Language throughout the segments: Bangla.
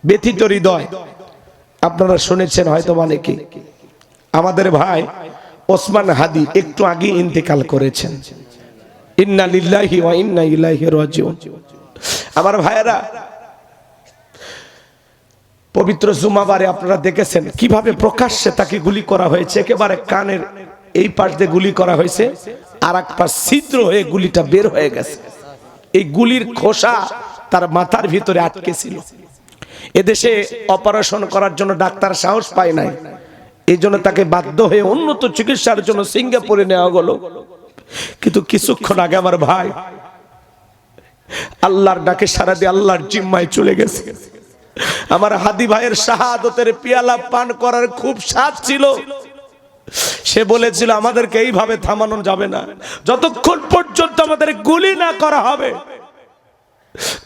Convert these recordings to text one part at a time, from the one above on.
ব্যথিত হৃদয়। আপনারা শুনেছেন হয়তো অনেকে, আমাদের ভাই ওসমান হাদি একটু আগে ইন্তেকাল করেছেন। ইন্না লিল্লাহি ওয়া ইন্না ইলাইহি রাজিউন। আমার ভাইয়েরা, পবিত্র জুমাবারে আপনারা দেখেছেন কিভাবে প্রকাশ্যে তাকে গুলি করা হয়েছে। একেবারে কানের এই পাশ দিয়ে গুলি করা হয়েছে, আর এক পাশ ছিদ্র হয়ে গুলিটা বের হয়ে গেছে। এই গুলির খোসা তার মাথার ভিতরে আটকে ছিল। এদেশে অপারেশন করার জন্য ডাক্তার সাহস পায় নাই, এই জন্য তাকে বাধ্য হয়ে উন্নত চিকিৎসার জন্য সিঙ্গাপুরে নেওয়া হলো। কিন্তু কিছুক্ষণ আগে আমার ভাই আল্লাহর ডাকে সাড়া দিয়ে আল্লাহর জিম্মায় চলে গেছে। আমার হাদি ভাইয়ের শাহাদতের পিয়ালা পান করার খুব স্বাদ ছিল। সে বলেছিল আমাদেরকে এইভাবে থামানো যাবে না, যতক্ষণ পর্যন্ত আমাদের গুলি না করা হবে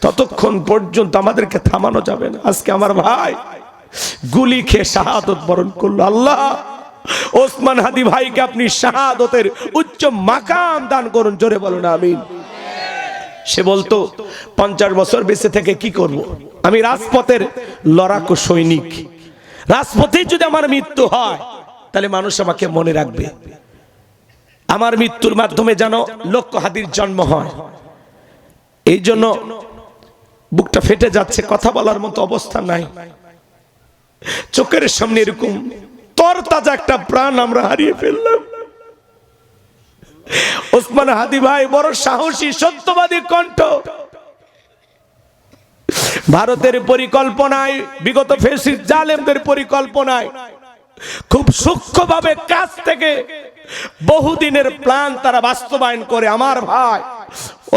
ততক্ষণ পর্যন্ত আমাদেরকে থামানো যাবে না। আজকে আমার ভাই গুলি খেয়ে শাহাদত বরণ করলো। আল্লাহ ওসমান হাদি ভাইকে আপনি শাহাদতের উচ্চ মাকাম দান করুন, জোরে বলুন আমিন। সে বলতো 50 বছর বেঁচে থেকে কি করব, আমি রাজপথের লড়াকু সৈনিক, রাজপথে যদি আমার মৃত্যু হয় তাহলে মানুষ আমাকে মনে রাখবে, আমার মৃত্যুর মাধ্যমে যেন লক্ষ হাদির জন্ম হয়। এই জন্য বুকটা ফেটে যাচ্ছে, কথা বলার মতো অবস্থা নাই। চোখের সামনে এরকম তরতাজা একটা প্রাণ আমরা হারিয়ে ফেললাম। ওসমান হাদি ভাই বড় সাহসী, সত্যবাদী কণ্ঠ। ভারতের পরিকল্পনায়, বিগত ফ্যাসিস্ট জালেমদের পরিকল্পনায় খুব সূক্ষ্মভাবে কাছ থেকে বহুদিনের প্ল্যান তারা বাস্তবায়ন করে আমার ভাই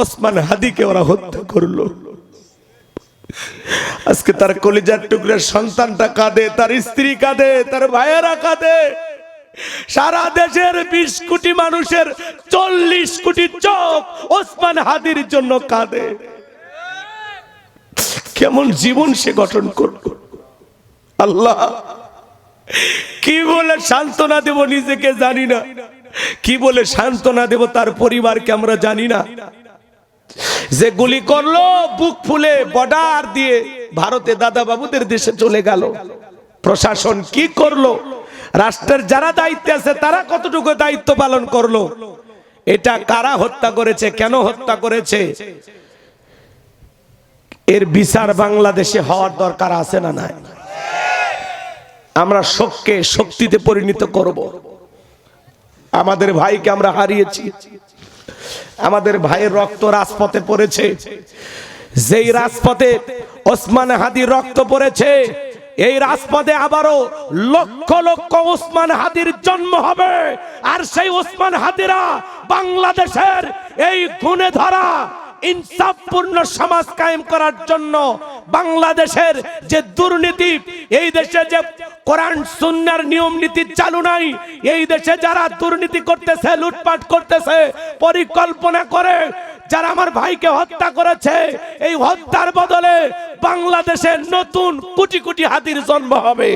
ওসমান হাদিকে ওরা হত্যা করলো। আজকে তার কলিজার টুকরার সন্তানটা কাঁদে, তার স্ত্রী কাঁদে, তার ভাইয়েরা কাঁদে। সারা দেশের 20 কোটি মানুষের 40 কোটি চোখ ওসমান হাদির জন্য কাঁদে। কেমন জীবন সে গঠন করলো, আল্লাহ কি বলে সান্ত্বনা দেব নিজেকে জানি না, কি বলে সান্ত্বনা দেব তার পরিবারকে আমরা জানি না। যে গুলি করলো বুক ফুলে বর্ডার দিয়ে ভারতে দাদা বাবুদের দেশে চলে গেল। প্রশাসন কি করলো, রাষ্ট্রের যারা দায়িত্বে আছে তারা কতটুকু দায়িত্ব পালন করলো, এটা কারা হত্যা করেছে, কেন হত্যা করেছে, এর বিচার বাংলাদেশে হওয়ার দরকার আছে না নাই? আমরা শোককে শক্তিতে পরিণত করব। আমাদের ভাইকে আমরা হারিয়েছি, আমাদের ভাইয়ের রক্ত রাজপথে পড়েছে। যেই রাজপথে ওসমান হাদির রক্ত পড়েছে, এই রাজপথে আবারও লক্ষ লক্ষ ওসমান হাদির জন্ম হবে। আর সেই ওসমান হাদিরা বাংলাদেশের এই গুণে ধরা ইনসাফপূর্ণ সমাজ কায়েম করার জন্য, বাংলাদেশের যে দুর্নীতি, এই দেশে যে কোরআন সুন্নাহর নিয়ম নীতি চালু নাই, এই দেশে যারা দুর্নীতি করতেছে, লুটপাট করতেছে, পরিকল্পনা করে যারা আমার ভাইকে হত্যা করেছে, এই হত্যার বদলে বাংলাদেশে নতুন কোটি কোটি হাদির জন্ম হবে,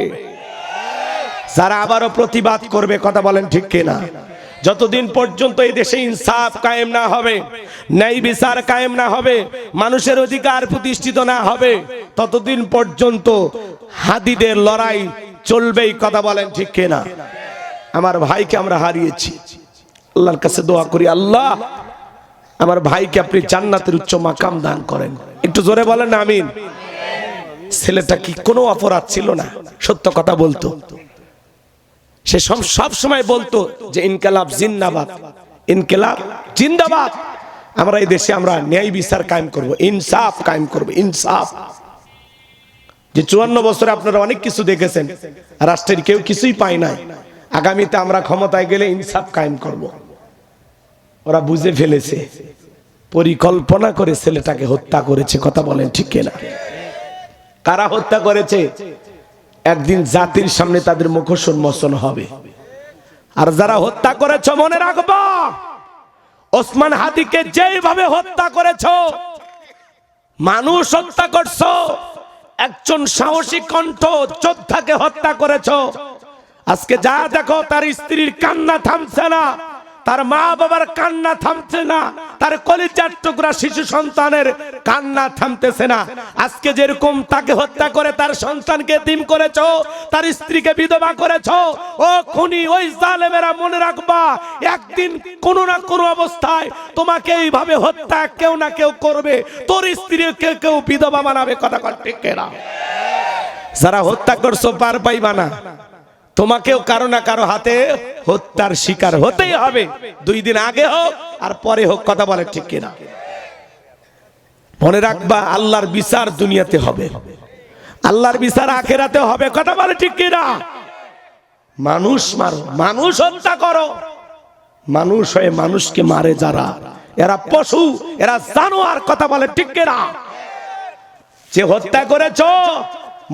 যারা আবারও প্রতিবাদ করবে। কথা বলেন ঠিক কিনা? যতদিন পর্যন্ত এই দেশে ইনসাফ কায়েম না হবে, ন্যায় বিচার কায়েম না হবে, মানুষের অধিকার প্রতিষ্ঠিত না হবে, ততদিন পর্যন্ত হাদিদের লড়াই চলবেই। কথা বলেন ঠিক কিনা? আমার ভাইকে আমরা হারিয়েছি, আল্লাহর কাছে দোয়া করি, আল্লাহ আমার ভাইকে আপনি জান্নাতের উচ্চ মাকাম দান করেন। একটু জোরে বলেন আমিন। ছেলেটা কি কোনো অপরাধ ছিল না, সত্য কথা বলতো। সে সব সময় বলতো যে ইনকিলাব জিন্দাবাদ, ইনকিলাব জিন্দাবাদ। আমরা এই দেশে আমরা ন্যায় বিচার কায়েম করব, ইনসাফ কায়েম করব, ইনসাফ। যে 54 বছরে আপনারা অনেক কিছু দেখেছেন, রাষ্ট্রের কেউ কিছুই পায় নাই। আগামীতে আমরা ক্ষমতায় গেলে ইনসাফ কায়েম করব। ওরা বুঝে ফেলেছে, পরিকল্পনা করে ছেলেটাকে হত্যা করেছে। কথা বলেন ঠিক কিনা? কারা হত্যা করেছে একদিন জাতির সামনে তাদের মুখোশ উন্মোচন হবে। আর যারা হত্যা করেছ মনে রাখবা, ওসমান হাদিকে যেভাবে হত্যা করেছ, মানুষ হত্যা করছো, একজন সাহসী কণ্ঠ যোদ্ধাকে হত্যা করেছ। আজকে যা দেখো, তার স্ত্রীর কান্না থামছে না, তার মা বাবার কান্না থামছে না, তার কলিজার টুকরা শিশু সন্তানের কান্না থামতেছে না। আজকে যেরকম তাকে হত্যা করে তার সন্তানকে এতিম করেছো, তার স্ত্রীকে বিধবা করেছো, ও খুনি ওই জালেমেরা মনে রাখবা একদিন কোনো না কোনো অবস্থায় তোমাকে এইভাবে হত্যা কেউ না কেউ করবে, তোর স্ত্রীকে কেউ বিধবা বানাবে। কথা ঠিক না? যারা হত্যা করছো পার পাইবা না, তোমাকেও কারো না কারো হাতে হত্যার শিকার হতেই হবে, 2 দিন আগে হোক আর পরে হোক। কথা বলে ঠিক কিনা? মনে রাখবা আল্লাহর বিচার দুনিয়াতে হবে, আল্লাহর বিচার আখেরাতে হবে। কথা বলে ঠিক কিনা? মানুষ মারো, মানুষ হত্যা করো, মানুষ হয়ে মানুষকে মারে যারা, এরা পশু, এরা জানোয়ার। কথা বলে ঠিক কিনা? যে হত্যা করেছো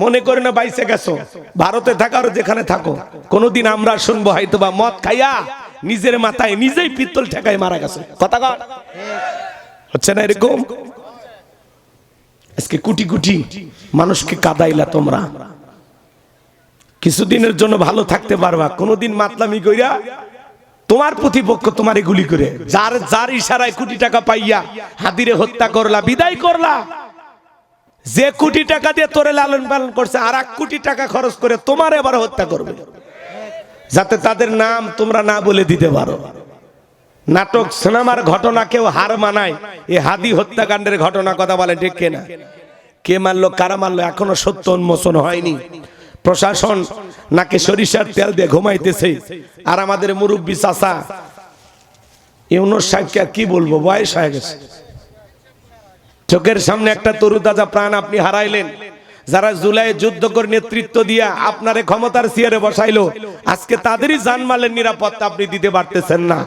মনে করে না বাইসে গেছো, ভারতে থাকার যেখানে থাকো, কোনদিন আমরা শুনবো হয়তো বা মদ খাইয়া নিজের মাথায় নিজেই পিস্তল ঠেকায় মারা গেছে। কথা হচ্ছে না এরকম? আজকে কোটি কোটি মানুষকে কাদাইলা তোমরা, কিছুদিনের জন্য ভালো থাকতে পারবা, কোনদিন মাতলামি কইরা তোমার প্রতিপক্ষ তোমারে গুলি করে যার ইশারায় কোটি টাকা পাইয়া হাদিরে হত্যা করলা, বিদায় করলা। যে কোটি টাকা দিয়ে তোরে লালন পালন করছে আর 1 কোটি টাকা খরচ করে তোমার এবার হত্যা করবে, যাতে তাদের নাম তোমরা না বলে দিতে পারো। নাটক সিনেমার ঘটনা কেউ হার মানায়, এই হাদি হত্যাকাণ্ডের ঘটনা। কথা বলে ঠিক কিনা? কে মারলো, কারা মারলো, এখনো সত্য উন্মোচন হয়নি। প্রশাসন নাকে সরিষার তেল দিয়ে ঘুমাইতেছে, আর আমাদের মুরব্বী চাচা ইউনুস সাহেবকে কি বলবো, বয়স হয়ে গেছে। চোখের সামনে একটা তরুতাজা প্রাণ আপনি হারাইলেন। যারা জুলাই যুদ্ধ করে নেতৃত্ব দিয়া আপনারে ক্ষমতার চেয়ারে বসাইলো, আজকে তাদেরই জানমালের নিরাপত্তা আপনি দিতে পারতেছেন না।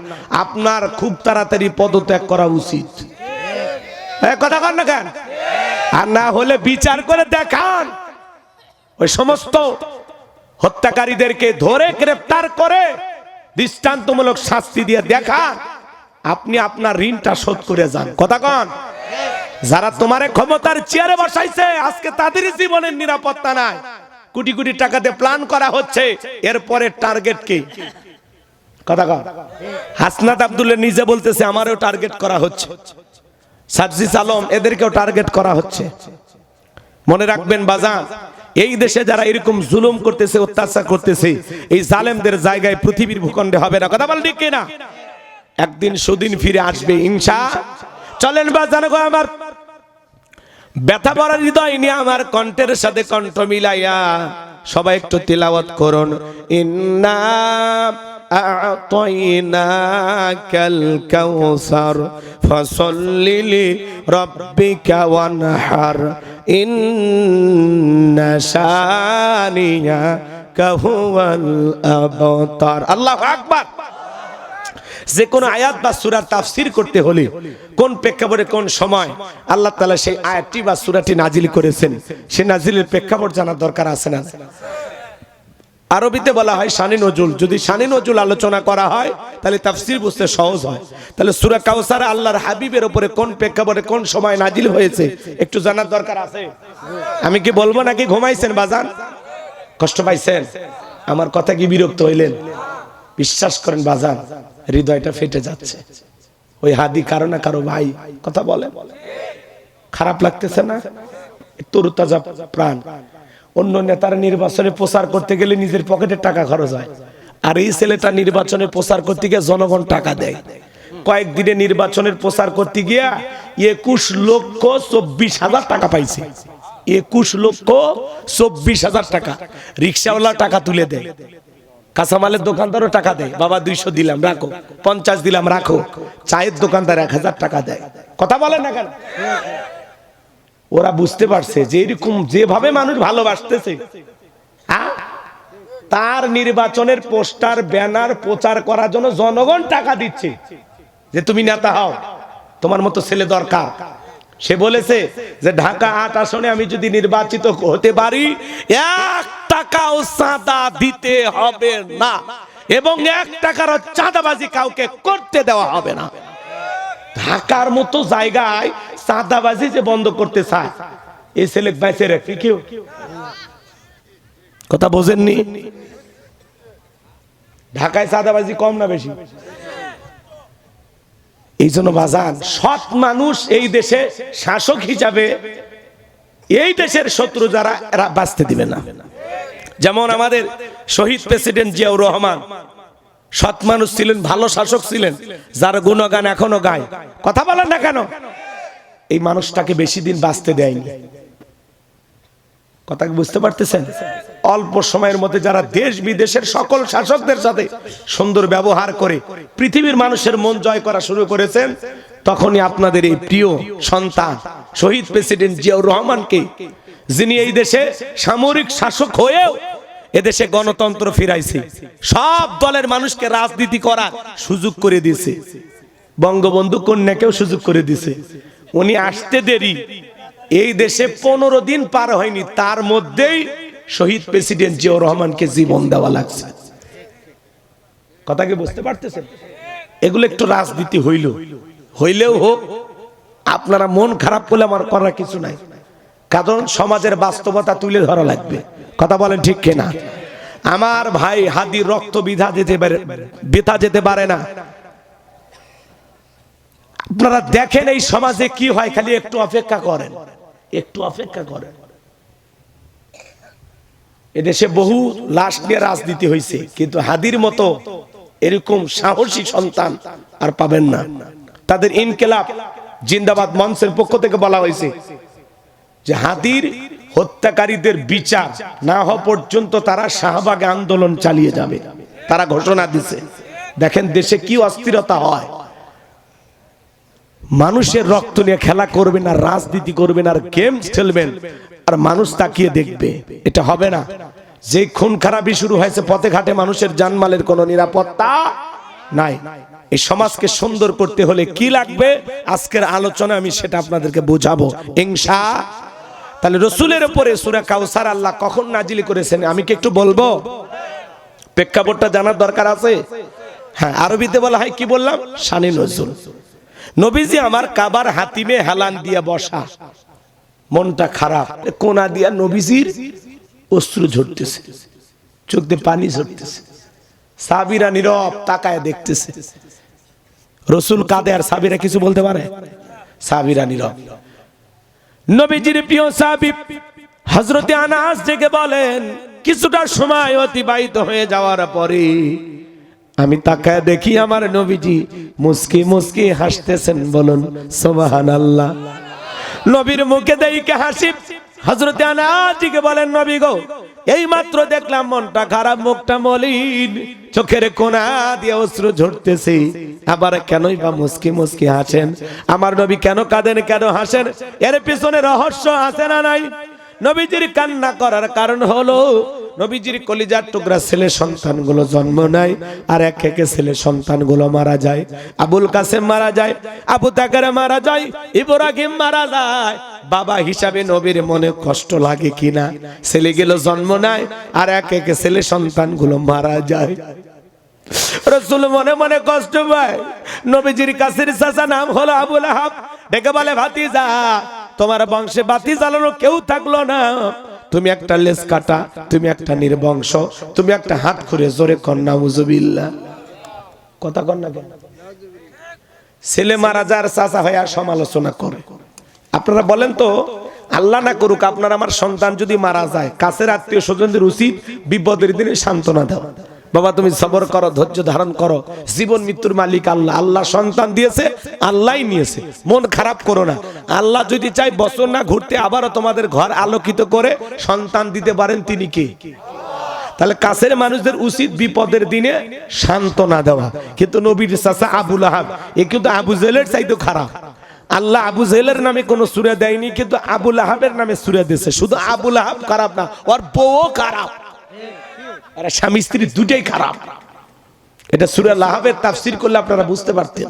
আপনার খুব তাড়াতাড়ি পদত্যাগ করা উচিত। কথা কন না কেন? আর না হলে বিচার করে দেখান, ওই সমস্ত হত্যাকারীদেরকে ধরে গ্রেফতার করে দৃষ্টান্তমূলক শাস্তি দিয়ে দেখান, আপনি আপনার ঋণটা শোধ করে যান। কথা কন? যারা তোমারে ক্ষমতার চেয়ারে বসাইছে আজকে তাদেরই জীবনের নিরাপত্তা নাই। কোটি কোটি টাকাতে প্ল্যান করা হচ্ছে, এরপরে টার্গেট কি? কথা কন? হাসনাত আব্দুল্লাহ নিজে বলতেছে আমারও টার্গেট করা হচ্ছে, সার্জিস আলম এদেরকেও টার্গেট করা হচ্ছে। মনে রাখবেন বাজান, এই দেশে যারা এরকম জুলুম করতেছে, অত্যাচার করতেছে, এই জালেমদের জায়গায় পৃথিবীর ভূখণ্ডে হবে না। কথা বল ঠিক কিনা? একদিন সুদিন ফিরে আসবে ইনশাআল্লাহ। চলেন বাজান গো, আমার ব্যথা ভরা হৃদয় নিয়ে আমার কণ্ঠের সাথে কণ্ঠ মিলাইয়া সবাই একটু তিলাওয়াত করুন। ইন্না আ'তাইনাকাল কাউসার ফাসাল্লি লিরাব্বিকা ওয়ানহার ইন্না শানিয়াকা হুয়াল আবতার। আল্লাহু আকবার। যে কোন আয়াত বা সূরার তাফসীর করতে হলে কোন প্রেক্ষাপটে কোন সময় আল্লাহ তাআলা সেই আয়াতটি বা সূরাটি নাজিল করেছেন, সেই নাজিলের প্রেক্ষাপট জানার দরকার আছে না? আরবিতে বলা হয় শানে নজুল। যদি শানে নজুল আলোচনা করা হয় তাহলে তাফসীর বুঝতে সহজ হয়। তাহলে সূরা কাউসার আল্লাহর হাবিবের উপরে কোন প্রেক্ষাপটে কোন সময় নাজিল হয়েছে একটু জানার দরকার আছে। আমি কি বলবো নাকি ঘুমাইছেন বাজান? কষ্ট পাইছেন? আমার কথা কি বিরক্ত হইলেন? বিশ্বাস করেন বাজান, হৃদয়টা ফেটে যাচ্ছে। ওই হাদি কারো না কারো ভাই। কথা বলে খারাপ লাগতেছে না? তরুতাজা প্রাণ। অন্য নেতারা নির্বাচনে প্রচার করতে গেলে নিজের পকেটের টাকা খরচ হয়, আর এই ছেলেটা নির্বাচনে প্রচার করতে গিয়ে জনগণ টাকা দেয়। কয়েকদিনে নির্বাচনের প্রচার করতে গিয়া 21,24,000 টাকা পাইছে। 21,24,000 টাকা। রিক্সাওয়ালা টাকা তুলে দেয়, কাঁচামালের দোকানদারও টাকা দেয়, বাবা 200 দিলাম রাখো, 50 দিলাম রাখো। চায়ের দোকানদার 1000 টাকা দেয়। কথা বলে না কেন? ওরা বুঝতে পারছে যে এরকম যেভাবে মানুষ ভালোবাসতেছে, তার নির্বাচনের পোস্টার ব্যানার প্রচার করার জন্য জনগণ টাকা দিচ্ছে যে তুমি নেতা হও, তোমার মতো ছেলে দরকার। সে বলেছে যে ঢাকা 8 আসনে আমি যদি নির্বাচিত হতে পারি 1 টাকাও চাঁদা দিতে হবে না, এবং 1 টাকারও চাঁদাবাজি কাউকে করতে দেওয়া হবে না। ঢাকার মতো জায়গায় চাঁদাবাজি যে বন্ধ করতে চায়, এই ছেলে বেঁচে রেখে কেউ কথা বোঝেননি? ঢাকায় চাঁদাবাজি কম না বেশি? এই জন্য বাজান, সৎ মানুষ এই দেশে শাসক হিসাবে এই দেশের শত্রু যারা, এরা বাঁচতে দিবে না। যেমন আমাদের শহীদ প্রেসিডেন্ট জিয়াউর রহমান সৎ মানুষ ছিলেন, ভালো শাসক ছিলেন, যার গুণগান এখনো গায়। কথা বলেন না কেন? এই মানুষটাকে বেশি দিন বাঁচতে দেয়নি। কথা বুঝতে পারতেছেন? অল্প সময়ের মধ্যে যারা দেশ বিদেশের সকল শাসকদের সাথে সুন্দর ব্যবহার করে পৃথিবীর মানুষের মন জয় করা শুরু করেছেন, তখনই আপনাদের এই প্রিয় সন্তান শহীদ প্রেসিডেন্ট জিয়াউর রহমানকে, যিনি এই দেশে সামরিক শাসক হয়েও এদেশে গণতন্ত্র ফিরাইছে, সব দলের মানুষকে রাজনীতি করার সুযোগ করে দিয়েছে, বঙ্গবন্ধু কন্যাকেও সুযোগ করে দিয়েছে। উনি আসতে দেরি, এই দেশে 15 দিন পার হয়নি, তার মধ্যেই শহীদ প্রেসিডেন্ট জিয়াউর রহমানকে জীবন দেওয়া লাগছে। কথা কি বুঝতে পারতেছেন? এগুলো একটু রাজনীতি হইলেও হোক, আপনারা মন খারাপ করলে আমার করার কিছু নাই, কারণ সমাজের বাস্তবতা তুলে ধরা লাগবে। কথা বলেন ঠিক কিনা? আমার ভাই হাদির রক্ত বৃথা যেতে পারে না। আপনারা দেখেন এই সমাজে কি হয়, খালি একটু অপেক্ষা করেন, একটু অপেক্ষা করেন। এদেশে বহু লাশ নিয়ে রাজনীতি হয়েছে, কিন্তু হাদির মতো এরকম সাহসী সন্তান আর পাবেন না। তাদের ইনকিলাব জিন্দাবাদ মঞ্চের পক্ষ থেকে বলা হয়েছে যে হাদির হত্যাকারীদের বিচার না হওয়া পর্যন্ত তারা শাহবাগে আন্দোলন চালিয়ে যাবে, তারা ঘোষণা দিছে। দেখেন দেশে কি অস্থিরতা হয়। মানুষের রক্ত নিয়ে খেলা করবেন আর রাজনীতি করবেন আর গেমস খেলবেন আর মানুষ তাকিয়ে দেখবে, এটা হবে না। যে খুন খারাপি শুরু হয়েছে পথে ঘাটে, মানুষের জানমালের কোনো নিরাপত্তা নাই। এই সমাজকে সুন্দর করতে হলে কি লাগবে, আজকের আলোচনা আমি সেটা আপনাদেরকে বোঝাবো ইনশাআল্লাহ। তাহলে রসুলের উপরে সূরা কাউসার আল্লাহ কখন নাজিল করেছেন আমি কি একটু বলবো? প্রেক্ষাপটটা জানার দরকার আছে। হ্যাঁ, আরবিতে বলা হয়, কি বললাম, শানে নজুল। নবীজি আমার কাবার হাতিমে হেলান দিয়া বসা, মনটা খারাপ, কোনা দিয়া নবীজির অশ্রু ঝরতেছে, চোখ দিয়ে পানি ঝরতেছে, সাহাবীরা নীরব তাকায় দেখতেছে। রসুল কাঁদে আর সাহাবীরা কিছু বলতে পারে? সাহাবীরা নীরব। নবীজির প্রিয় সাহাবী হযরত আনাস থেকে বলেন, কিছুটা সময় অতিবাহিত হয়ে যাওয়ার পরে আমি তাকায় দেখি আমার নবীজি মুস্কি মুস্কি হাসতেছেন। বলুন সুবহানাল্লাহ। নবীর মুখে দেখে হাসি। হযরত আনাস থেকে বলেন, নবী গো, এই মাত্র দেখলাম মনটা খারাপ, মুখটা মলিন, চোখের কোনা দিয়ে অশ্রু ঝরতেছে, আবার কেনই বা মুস্কি মুস্কি হাসেন? আমার নবী কেন কাঁদেন, কেন হাসেন? এর পিছনে রহস্য আছে না নাই? নবীজির কান্না করার কারণ হলো নবীজির কলিজার টুকরা ছেলে সন্তানগুলো জন্ম নেয় আর এক একে ছেলে সন্তানগুলো মারা যায়। আবুল কাসেম মারা যায়, আবু তাকার মারা যায়, ইব্রাহিম মারা যায়। বাবা হিসাবে নবীর মনে কষ্ট লাগে কিনা? ছেলেগুলো জন্ম নেয় আর এক একে ছেলে সন্তানগুলো মারা যায়। রাসূল মনে মনে কষ্ট পায়। নবীজির কাছের চাচা নাম হলো আবু লাহাব, ডেকে বলে, ভাতিজা, তোমার বংশে বাতি জ্বালানো কেউ থাকলো না, তুমি একটা লেজ কাটা, তুমি একটা নির্বংশ, তুমি একটা হাত খুঁড়ে, জোরে কন্যা নাউজুবিল্লাহ। কথা কন্যা কেন? ছেলে মারা যার চাচা হয়ে আর সমালোচনা করে। আপনারা বলেন তো, আল্লাহ না করুক আপনার আমার সন্তান যদি মারা যায়, কাছের আত্মীয় স্বজনদের উচিত বিপদের দিনে সান্ত্বনা দাও। বাবা তুমি সবর করো, ধৈর্য ধারণ করো, জীবন মৃত্যুর মালিক আল্লাহ, আল্লাহ সন্তান দিয়েছে, আল্লাহই নিয়েছে, মন খারাপ করো না। আল্লাহ যদি চাই বছর না ঘুরতে আবারও তোমাদের ঘর আলোকিত করে সন্তান দিতে পারেন, তিনি কে? তাহলে কাছের মানুষদের উচিত বিপদের দিনে সান্ত্বনা দেওয়া। কিন্তু নবীর চাচা আবু লাহাব, এ কিন্তু আবু জেহেলের চাইতে খারাপ। আল্লাহ আবু জেহেলের নামে কোনো সূরা দেয়নি, কিন্তু আবু লাহাবের নামে সূরা দিয়েছে। শুধু আবু লাহাব খারাপ না, ওর বউও খারাপ, আর স্বামী স্ত্রী দুটাই খারাপ। এটা সূরা লাহাবের তাফসীর করলে আপনারা বুঝতে পারতেন,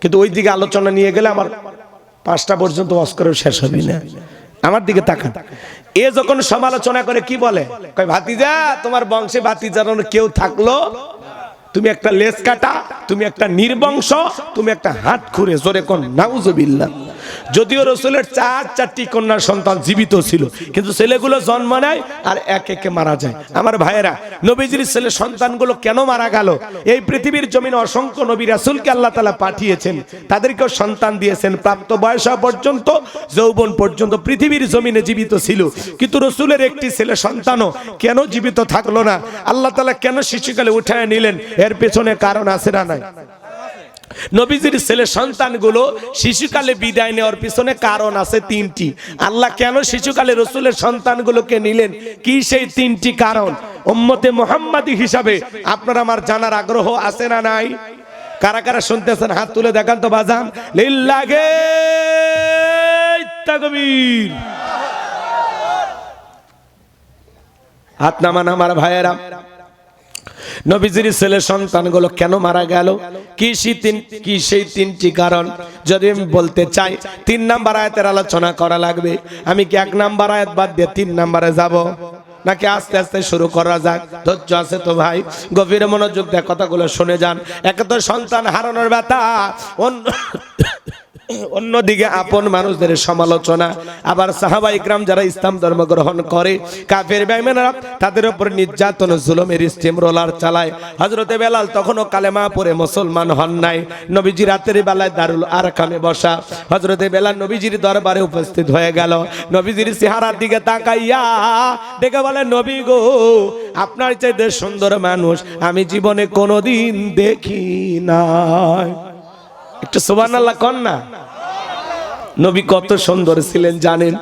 কিন্তু ওই দিকে আলোচনা নিয়ে গেলে আমার 5টা পর্যন্ত ওয়াজ করে শেষ হবে না। আমার দিকে তাকান। এ যখন সমালোচনা করে কি বলে, কয়, ভাতিজা, তোমার বংশে ভাতিজার কেউ থাকলো, তুমি একটা লেজ কাটা, তুমি একটা নির্বংশ, তুমি একটা হাত খুঁড়ে, জোরে কোন নাউজুবিল্লাহ। যদিও রসুলের 4টি কন্যা সন্তান জীবিত ছিল, কিন্তু ছেলেগুলো জন্ম নেয় আর এক একে মারা যায়। আমার ভাইয়েরা, নবীজির ছেলে সন্তানগুলো কেন মারা গেল? এই পৃথিবীর জমিনে অসংখ্য নবী রাসূলকে আল্লাহ তাআলা পাঠিয়েছেন, তাদেরকেও সন্তান দিয়েছেন, প্রাপ্ত বয়স পর্যন্ত, যৌবন পর্যন্ত পৃথিবীর জমিনে জীবিত ছিল, কিন্তু রসুলের একটি ছেলে সন্তানও কেন জীবিত থাকলো না? আল্লাহ তাআলা কেন শিশুকালে উঠায় নিলেন? এর পেছনে কারণ আছে না নাই? নবীজির ছেলে সন্তানগুলো শিশুকালে বিদায় নেওয়ার পিছনে কারণ আছে 3টি। আল্লাহ কেন শিশুকালে রসুলের সন্তানগুলোকে নিলেন? কি সেই 3টি কারণ? উম্মতে মুহাম্মাদি হিসাবে আপনার আমার জানার আগ্রহ আছে না নাই? কারা কারা শুনতেছেন হাত তুলে দেখান তো বাজান। লিল্লাহে তাকবীর। হাত নামান আমার ভাইয়েরা। নবীজির ছেলে সন্তানগুলো কেন মারা গেল? কি সেই 3টি কারণ যদি আমি বলতে চাই, 3 নাম্বার আয়াতের আলোচনা করা লাগবে। আমি কি 1 নাম্বার আয়াত বাদ দিয়ে 3 নাম্বারে যাব, নাকি আস্তে আস্তে শুরু করা যাক? ধৈর্য আছে তো ভাই? গভীর মনোযোগ দিয়ে কথাগুলো শুনে যান। একে তো সন্তান হারানোর ব্যথা, অন্যদিকে আপন মানুষদের সমালোচনা, আবার সাহাবা ইকরাম যারা ইসলাম ধর্ম গ্রহণ করে, কাফের বেঈমানরা তাদের উপর নির্যাতন জুলুমের স্টিম রোলার চালায়। হযরতে বেলাল তখনও কালেমা পড়ে মুসলমান হন নাই। নবীজি রাতের বেলায় দারুল আরকামে বসা, হযরতে বেলাল নবীজির দরবারে উপস্থিত হয়ে গেল। নবীজির চেহারার দিকে তাকাইয়া ডেকে বলে, নবী গো, আপনার চাইতে সুন্দর মানুষ আমি জীবনে কোনোদিন দেখি নাই। একটু সুবহানাল্লাহ কন না। নবী কত সুন্দর ছিলেন জানেন?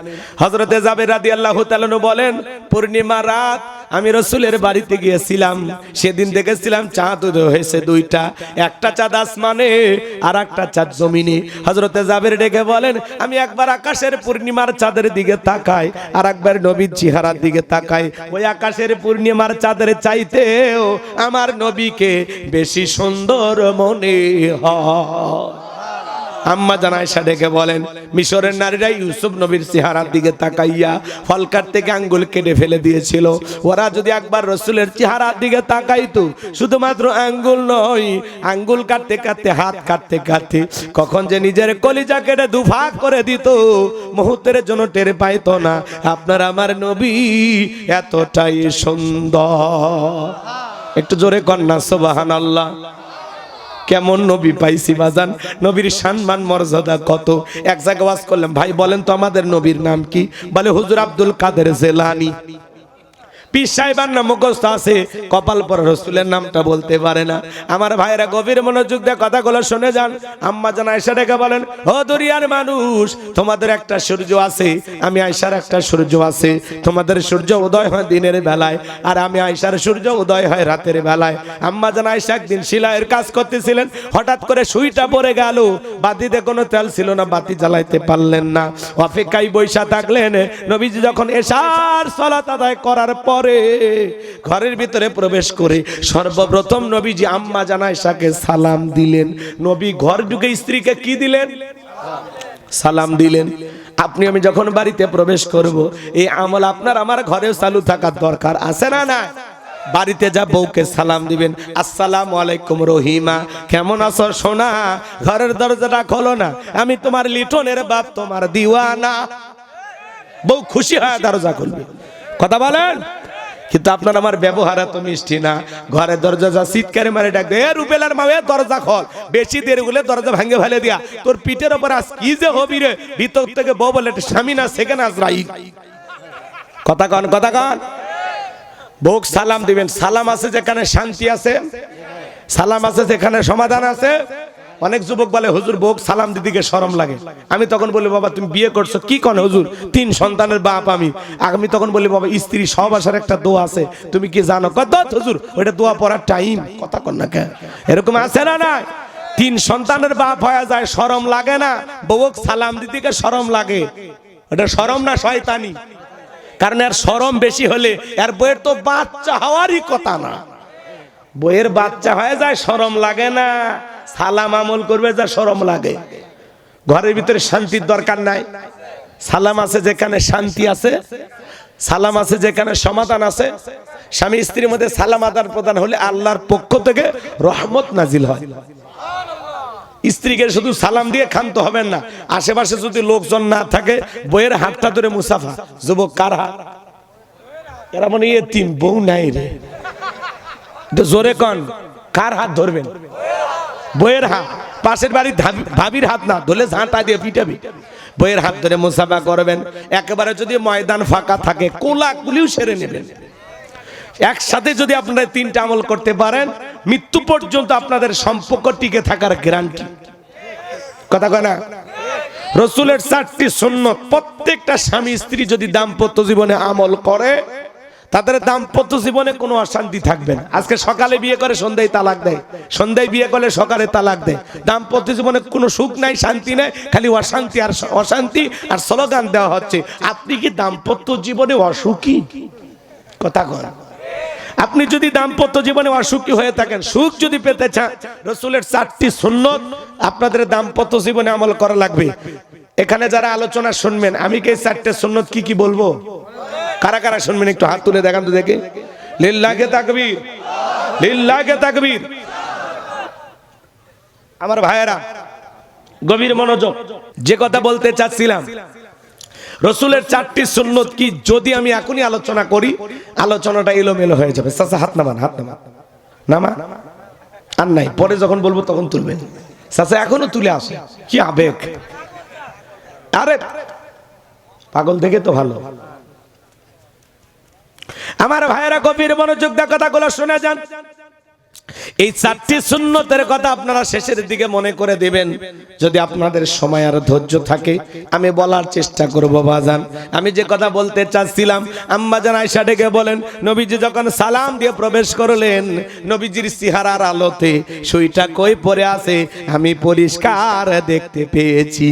হযরতে জাবের রাদিয়াল্লাহু তাআলা বলেন, পূর্ণিমা রাত আমি রাসূলের বাড়িতে গিয়েছিলাম, সেদিন দেখেছিলাম চাঁদ উদয় হয়েছে 2টা, একটা চাঁদ আসমানে আর একটা চাঁদ জমিনে। হযরতে জাবের ডেকে বলেন, আমি একবার আকাশের পূর্ণিমার চাঁদের দিকে তাকাই, আর একবার নবীর চেহারার দিকে তাকাই, ওই আকাশের পূর্ণিমার চাঁদের চাইতেও আমার নবীকে বেশি সুন্দর মনে হয়। আম্মা জান আয়েশা ডেকে বলেন, মিশরের নারীরা ইউসুফ নবীর চেহারার দিকে তাকাইয়া ফল কাটতে আঙ্গুল কেটে ফেলে দিয়েছিল। ওরা যদি একবার রসুলের চেহারার দিকে তাকাইতো, শুধুমাত্র আঙ্গুল নয়, আঙ্গুল কাটতে কাটতে, হাত কাটতে কাটতে কখন যে নিজের কলিজা কেটে দুভাগ করে দিত, মুহূর্তের জন্য টের পাইতো না। আপনার আমার নবী এতটাই সুন্দর। একটু জোরে কন্যা সুবহানাল্লাহ। কেমন নবী পাইছি বাজান, নবীর সম্মান মর্যাদা কত। এক জায়গায় ওয়াজ করলাম, ভাই বলেন তো আমাদের নবীর নাম কি? বলে হুজুর আব্দুল কাদের জিলানী। পীর সাহেবের নাম মুখস্থ আছে, কপাল পর রসুলের নামটা বলতে পারে না। আমার ভাইরা গভীর মনোযোগ দিয়ে কথাগুলো শুনে যান। আম্মা জান আয়েশা ডেকে বলেন, ও দুনিয়ার মানুষ, তোমাদের একটা সূর্য আছে, আমি আয়েশার একটা সূর্য আছে। তোমাদের সূর্য উদয় হয় দিনের বেলায়, আর আমি আয়েশার সূর্য উদয় হয় রাতের বেলায়। আম্মা জান আয়েশা একদিন সেলাইয়ের কাজ করতেছিলেন, হঠাৎ করে সুইটা পড়ে গেল, বাতিতে কোনো তেল ছিল না, বাতি জ্বালাইতে পারলেন না, অপেক্ষায় বৈশা থাকলেন। নবীজি যখন এশার সালাত আদায় করার পর ঘরের ভিতরে প্রবেশ করে সর্বপ্রথম নবীজি আম্মা জান আয়েশাকে সালাম দিলেন। নবী ঘর ঢুকে স্ত্রীকে কি দিলেন? সালাম দিলেন। আপনি আমি যখন বাড়িতে প্রবেশ করব, এই আমল আপনার আমার ঘরেও চালু থাকার দরকার আছে না না? বাড়িতে যা বউকে সালাম দিবেন, আসসালামু আলাইকুম রহিমা, কেমন আছো সোনা? ঘরের দরজাটা খোলো না, আমি তোমার লিটনের বাপ, তোমার দিওয়ানা। বউ খুশি হয় দরজা খুলবে। কথা বলেন। কিন্তু আপনার আমার ব্যবহার এত মিষ্টি না। ঘরের দরজা যা চিৎকারে মারে ডাক দে, রুবেলার মা, দরজা খোল, বেশি দেরি হলে দরজা ভাঙে ফেলে দিয়া, তোর পিঠের উপর আজ কি যে হবি রে। ভিতর থেকে বউ বলে, স্বামী না সেকেন্ড আজরাইল। কথা কন, কথা কন। বউ সালাম দিবেন। সালাম আছে যেখানে শান্তি আছে, সালাম আছে যেখানে সমাধান আছে। অনেক যুবক বলে, হুজুর বউ সালাম দিদিকে শরম লাগে। আমি তখন বলি, বাবা তুমি বিয়ে করছো কি? কোন হুজুর 3 সন্তানের বাপ আমি। আমি তখন বলি, বাবা স্ত্রী সহবাসের একটা দোয়া আছে, তুমি কি জানো? কত হুজুর ওইটা দোয়া পড়ার টাইম। কথা কন না কেন? এরকম আছে না না? 3 সন্তানের বাপ হয়ে যায়, শরম লাগে না? বউ সালাম দিদিকে শরম লাগে। এটা শরম না শয়তানি? কারণ এর শরম বেশি হলে এর বইয়ের তো বাচ্চা হওয়ারই কথা না। বইয়ের বাচ্চা হয়ে যায়, শরম লাগে না। সালাম আমল করবে যা শরম লাগে। ঘরের ভিতরে শান্তির দরকার নাই। সালাম আছে যেখানে শান্তি আছে, সালাম আছে যেখানে সমাধান আছে। স্বামী স্ত্রীর মধ্যে সালাম আদান প্রদান হলে আল্লাহর পক্ষ থেকে রহমত নাজিল হয়। স্ত্রীকে শুধু সালাম দিয়ে ক্ষান্ত হবেন না, আশেপাশে যদি লোকজন না থাকে বইয়ের হাতটা ধরে মুসাফা। যুবক কার হাত? এরা মনে এতিম, বউ নাই রে, জোরে কন, কার হাত ধরবেন? বইয়ের হাত। পাশের বাড়ির ভাবির হাত না ধরলে ঝাঁটা দিয়ে পিটাবি। বইয়ের হাত ধরে মুসাফা করবেন। একেবারে যদি ময়দান ফাঁকা থাকে কোলাকুলিও সেরে নেবেন। একসাথে যদি আপনারা তিনটা আমল করতে পারেন, মৃত্যু পর্যন্ত আপনাদের সম্পর্ক টিকে থাকার গ্যারান্টি। কথা কয় না? রাসূলের 4টি সুন্নাত প্রত্যেকটা স্বামী স্ত্রী যদি দাম্পত্য জীবনে আমল করে, তাদের দাম্পত্য জীবনে কোনো অশান্তি থাকবে না। আজকে সকালে বিয়ে করে সন্ধ্যায় তালাক দেয়, সন্ধ্যায় বিয়ে করলে সকালে তালাক দেয়। দাম্পত্য জীবনে কোনো সুখ নাই, শান্তি নাই, খালি অশান্তি আর অশান্তি। আর স্লোগান দেওয়া হচ্ছে, আপনি কি দাম্পত্য জীবনে অসুখী? কথা কন। আপনি যদি দাম্পত্য জীবনে অসুখী হয়ে থাকেন, সুখ যদি পেতে চান, রাসূলের 4টি সুন্নাত আপনাদের দাম্পত্য জীবনে আমল করা লাগবে। এখানে যারা আলোচনা শুনবেন, আমি কি 4টে সুন্নাত কি কি বলবো? কারা কারা শুনবেন একটু হাত তুলে দেখান তো দেখে। লিল্লাহি তাকবীর, লিল্লাহি তাকবীর। আমার ভাইয়েরা গভীর মনোযোগ, যে কথা বলতে চাচ্ছিলাম, রাসূলের 4টি সুন্নাত কি যদি আমি এখনই আলোচনা করি, আলোচনাটা এলোমেলো হয়ে যাবে। চাচা হাত নামান, হাত নামান, নামা আর নাই, পরে যখন বলবো তখন তুলবেন। চাচা এখনো তুলে আসে, কি আবেগ! আরে পাগল দেখে তো ভালো। আমার ভাইয়েরা গভীর মনোযোগ দিয়ে কথাগুলো শুনে যান। এই 4টি সুন্নতের কথা আপনারা শেষের দিকে মনে করে দিবেন, যদি আপনাদের সময় আর ধৈর্য থাকে। আমি বলার চেষ্টা করব বাজান। আমি যে কথা বলতে চাচ্ছিলাম, আম্মা জান আয়েশা ডেকে বলেন, নবীজি যখন সালাম দিয়ে প্রবেশ করলেন, নবীজির চেহারার আলোতে সুইটা কই পড়ে আছে আমি পরিষ্কার দেখতে পেয়েছি।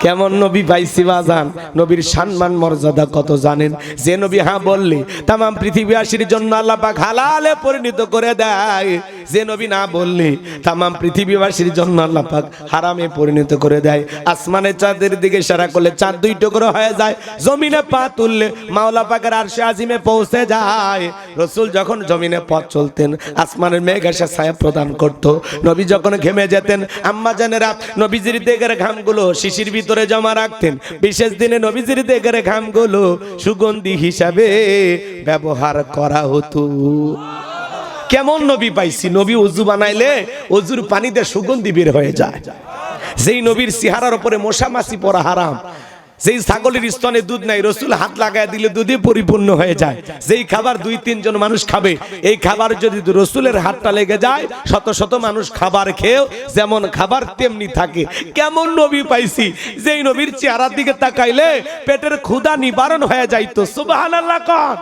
কেমন নবী পাইছি বাজান! নবীর সম্মান মর্যাদা কত জানেন? যে নবী হ্যাঁ বললে তাম পৃথিবীবাসীর জন্য আল্লাহ পাক হালালে পরিণত করে দেয়, যে নবী না বললে তাম পৃথিবীবাসীর জন্য আল্লাহ পাক হারামে পরিণত করে দেয়। আসমানে চাঁদের দিকে ইশারা করলে চাঁদ 2 টুকরো হয়ে যায়, জমিনে পা তুললে মাওলা পাকের আরশে আজিমে পৌঁছে যায়। রাসূল যখন জমিনে পথ চলতেন, আসমানের মেঘ এসে ছায়া প্রদান করত। নবী যখন ঘেমে যেতেন, আম্মা জানেরা নবীজির দেহের ঘামগুলো শিশির ভিতরে জমা রাখতেন। বিশেষ দিনে নবীজির দেহের ঘামগুলো সুগন্ধি হিসাবে ব্যবহার করা হতো। কেমন নবী পাইছি! নবী ওযু বানাইলে ওযুর পানিতে সুগন্ধি বের হয়ে যায়। যেই নবীর চেহারার উপরে মশা মাছি পড়া হারাম, যেই ছাগলের স্তনে দুধ নাই, রাসূল হাত লাগায় দিলে দুধে পরিপূর্ণ হয়ে যায়। যেই খাবার 2-3 জন মানুষ খাবে, এই খাবার যদি রাসূলের হাতটা লেগে যায়, শত শত মানুষ খাবার খেয়েও যেমন খাবার তেমনি থাকে। কেমন নবী পাইছি, যেই নবীর চেহারার দিকে তাকাইলে পেটের ক্ষুধা নিবারণ হয়ে যাইতো। সুবহানাল্লাহ কন।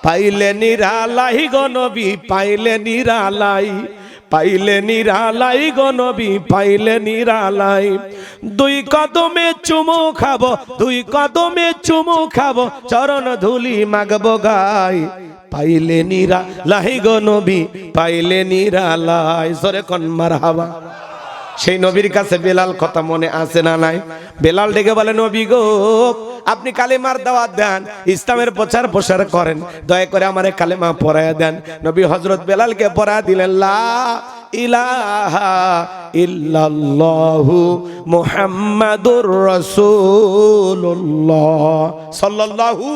পাইলে নিরালাই গো নবী, পাইলে নিরালাই, পাইলে নিরালাই গো নবী, পাইলে নিরালাই। 2 কদমে চুমু খাবো, 2 কদমে চুমু খাবো, চরণ ধুলি মাগবো গাই। পাইলে নিরালাই গো নবী, পাইলে নিরালাই। জোরে কোন মারহাবা। সেই নবীর কাছে বেলাল কথা মনে আছে না নাই? বেলাল ডেকে বলে, নবী গো, আপনি কালেমার দাওয়াত দেন, ইসলামের প্রচার প্রসার করেন, দয়া করে আমারে কালেমা পড়ায়া দেন। নবী হযরত বেলালকে পড়ায়া দিলেন, লা ইলাহা ইল্লাল্লাহু মুহাম্মাদুর রাসূলুল্লাহ সাল্লাল্লাহু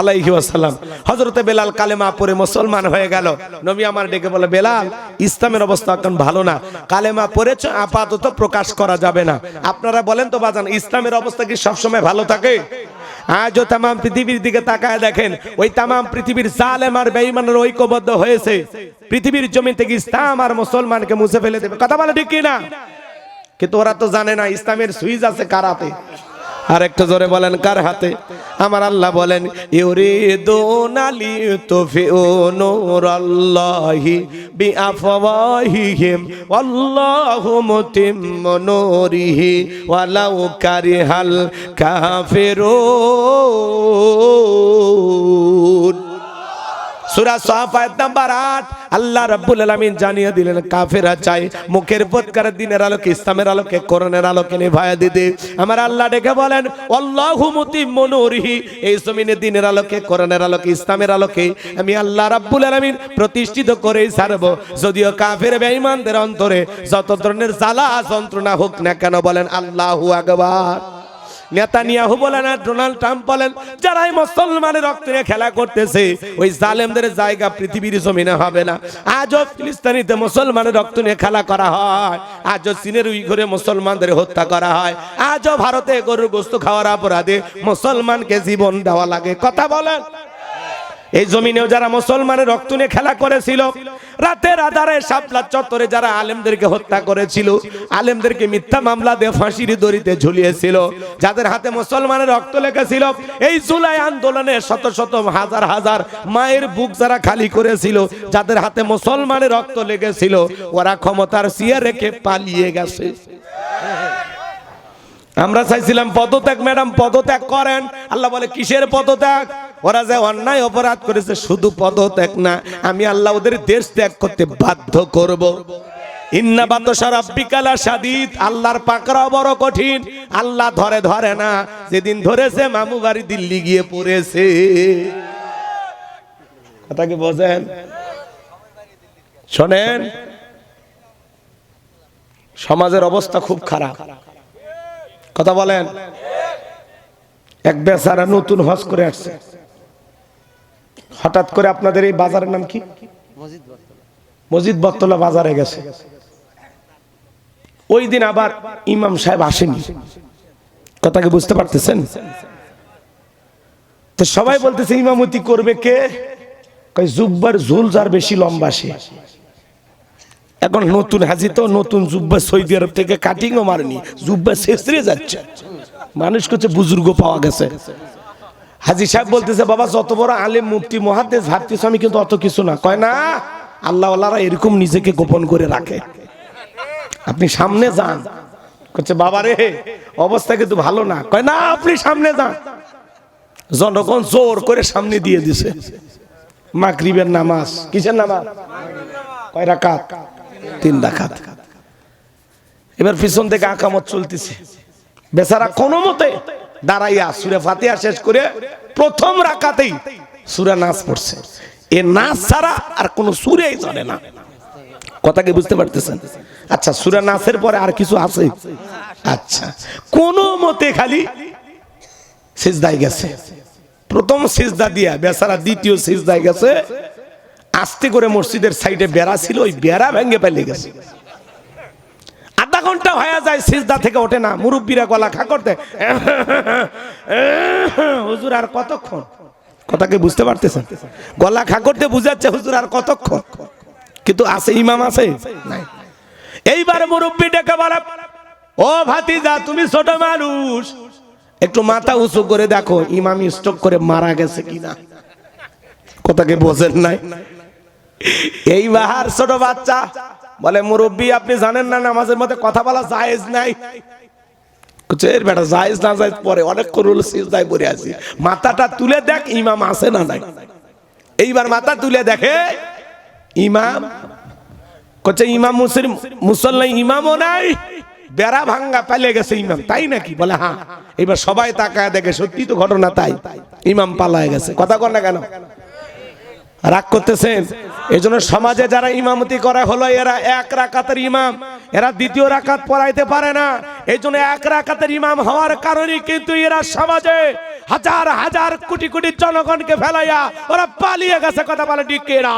আলাইহি ওয়াসাল্লাম। হযরতে বেলাল কালেমা পড়ে মুসলমান হয়ে গেল। নবী আমার ডেকে বলে, বেলাল, ইসলামের অবস্থা এখন ভালো না, কালেমা পড়েছো, আপাতত প্রকাশ করা যাবে না। আপনারা বলেন তো বাজান, ইসলামের অবস্থা কি সবসময় ভালো থাকে? আজও তাম পৃথিবীর দিকে তাকায় দেখেন, ওই তাম পৃথিবীর জালেম আর বেঈমানের ঐক্যবদ্ধ হয়েছে পৃথিবীর জমি থেকে ইসলাম আর মুসলমানকে মুছে ফেলে দেবে। কথা বলে ঠিক কিনা? কিন্তু ওরা তো জানে না ইসলামের সুইচ আছে কার হাতে। আর একটু জোরে বলেন, কার হাতে? আমার আল্লাহ বলেন, ইউরিদুনা লিতুফিউ নূরাল্লাহি বিআফওয়াহিহিম ওয়াল্লাহু মুতিম্মু নূরিহি ওয়ালাউ কারিহাল কাফিরুন। সূরা সাফ আয়াত নাম্বার 8 আল্লাহ রাব্বুল আলামিন জানিয়ে দিলেন কাফেররা চায় মুখের পথকার দিনের আলোকে ইসলামের আলোকে কোরআনের আলোকে নিভায়া দিতে। আমার আল্লাহ ডেকে বলেন আল্লাহু মুতিম্মু নূরিহি, এই জমিনে দিনের আলোকে কোরআনের আলোকে ইসলামের আলোকে আমি আল্লাহ রাব্বুল আলামিন প্রতিষ্ঠিত করেই ছাড়ব। যদিও কাফের বেঈমানদের অন্তরে যত ধরনের জ্বালা যন্ত্রণা হোক না কেন, বলেন আল্লাহু আকবার। নেতানিয়াহু বলেন আর ডোনাল্ড ট্রাম্প বলেন, যারাই মুসলমানের রক্ত নিয়ে খেলা করতেছে ওই জালেমদের জায়গা পৃথিবীর জমিনে হবে না। আজও ফিলিস্তিনিতে মুসলমানের রক্ত নিয়ে খেলা করা হয়, আজও চীনের উইঘুরে মুসলমানদের হত্যা করা হয়, আজও ভারতে গরুর গোশত খাওয়ার অপরাধে মুসলমানকে জীবন দেওয়া লাগে। কথা বলেন, এই জমিনেও যারা মুসলমানের রক্ত নিয়ে খেলা করেছিল, রাতের আধারে শাপলা চত্বরে যারা আলেমদেরকে হত্যা করেছিল, আলেমদেরকে মিথ্যা মামলা দিয়ে ফাঁসির দড়িতে ঝুলিয়েছিল, যাদের হাতে মুসলমানের রক্ত লেগেছিল, এই জুলাই আন্দোলনে শত শত হাজার হাজার মায়ের বুক যারা খালি করেছিল, যাদের হাতে মুসলমানের রক্ত লেগেছিল, ওরা ক্ষমতার চেয়ার রেখে পালিয়ে গেছে। আমরা চাইছিলাম পদত্যাগ, ম্যাডাম পদত্যাগ করেন। আল্লাহ বলে কিসের পদত্যাগ? ওরা যে অন্যায় অপরাধ করেছে শুধু পদত্যাগ না, আমি আল্লাহ ওদের দেশ ত্যাগ করতে বাধ্য করব। ইন্না বাতশা রাব্বিকা লাশাদীদ, আল্লাহর পাকড়াও বড় কঠিন। আল্লাহ ধরে ধরে না, যেদিন ধরেছে মামু বাড়ি দিল্লি গিয়ে পড়েছে। কথা কি বোঝেন? শোনেন, সমাজের অবস্থা খুব খারাপ। কথা বলেন, এক বেচারা নতুন হজ করে আসছে, হঠাৎ করে আপনাদের এই বাজারের নাম কি? মসজিদ বটতলা বাজারে গেছে। ওই দিন আবার ইমাম সাহেব আসেনি। কথা কি বুঝতে পারতেছেন? তো সবাই বলতেছে ইমামতি করবে কে? কই জুব্বার ঝুল যার বেশি লম্বা সে। এখন নতুন হাজি তো নতুন জুব্বা সৌদি আরব থেকে কাটিংও মারেনি, জুব্বা শেষরে যাচ্ছে। মানুষ করছে বুজুর্গ পাওয়া গেছে। হাজি সাহেব বলতেছে বাবা যত বড় আলেম মুফতি মুহাদ্দিস ভাবতেছ আমি কিন্তু অত কিছু না। কয় না, আল্লাহ ওয়ালারা এরকম নিজেকে গোপন করে রাখে, আপনি সামনে যান। করছে বাবা রে অবস্থা কিন্তু ভালো না। কয় না, আপনি সামনে যান। জনগণ জোর করে সামনে দিয়ে দিছে। মাগরিবের নামাজ, কিসের নামাজ? কয় রাকাত? 3 রাকাত। এবার পিছন থেকে আকামত চলতেছে। বেচারা কোনো মতে দাঁড়াইয়া সূরা ফাতিহা শেষ করে প্রথম রাকাতেই সূরা নাস পড়ছে। এ নাস ছাড়া আর কোন সূরাই জানে না। কথা কি বুঝতে পারতেছেন? আচ্ছা, সূরা নাসের পরে আর কিছু আছে? আচ্ছা, কোন মতে খালি সিজদায় গেছে। প্রথম সিজদা দিয়া বেচারা দ্বিতীয় সিজদায় গেছে। আস্তে করে মসজিদের সাইডে বেড়া ছিল, ওই বেড়া ভেঙে পালিয়ে গেছে। আধা ঘন্টা হয়ে যায়, সিজদা থেকে ওঠে না। মুরব্বীরা গলা খা করতে, হুজুর আর কতক্ষণ? কথা কি বুঝতে পারতেছেন? গলা খা করতে বুঝাচ্ছে হুজুর আর কতক্ষণ, কিন্তু আছে ইমাম আছে নাই। এইবার মুরব্বী ডেকে বলে, ও ভাতিজা তুমি ছোট মানুষ, একটু মাথা উঁচু করে দেখো ইমাম স্ট্রোক করে মারা গেছে কিনা। কথা কি বোঝেন নাই? এইবার ছোট বাচ্চা বলে মুরব্বী আপনি জানেন না নামাজের মধ্যে কথা বলা জায়েজ নাই। বেটা জায়েজ না জায়েজ পরে অনেক করুল সিজদায় পড়ে আছি, মাথাটা তুলে দেখ ইমাম আছে না নাই। এইবার মাথা তুলে দেখে ইমাম। কচ্ছে ইমাম মুসল্লি ইমামও নাই, বেড়া ভাঙ্গা পালিয়ে গেছে ইমাম। তাই নাকি? বলে হ্যাঁ। এবার সবাই তাকায় দেখে সত্যি তো ঘটনা তাই, ইমাম পালায় গেছে। কথা কর না কেন? রাগ করতেছেন? এই জন্য সমাজে যারা ইমামতি করা হলো এরা 1 রাকাতের ইমাম, এরা 2য় রাকাত পড়াইতে পারে না। এই জন্য 1 রাকাতের ইমাম হওয়ার কারণে কিন্তু এরা সমাজে হাজার হাজার কোটি কোটি জনগণকে ফেলাইয়া ওরা পালিয়ে গেছে। কথা বলে ঠিক কিনা?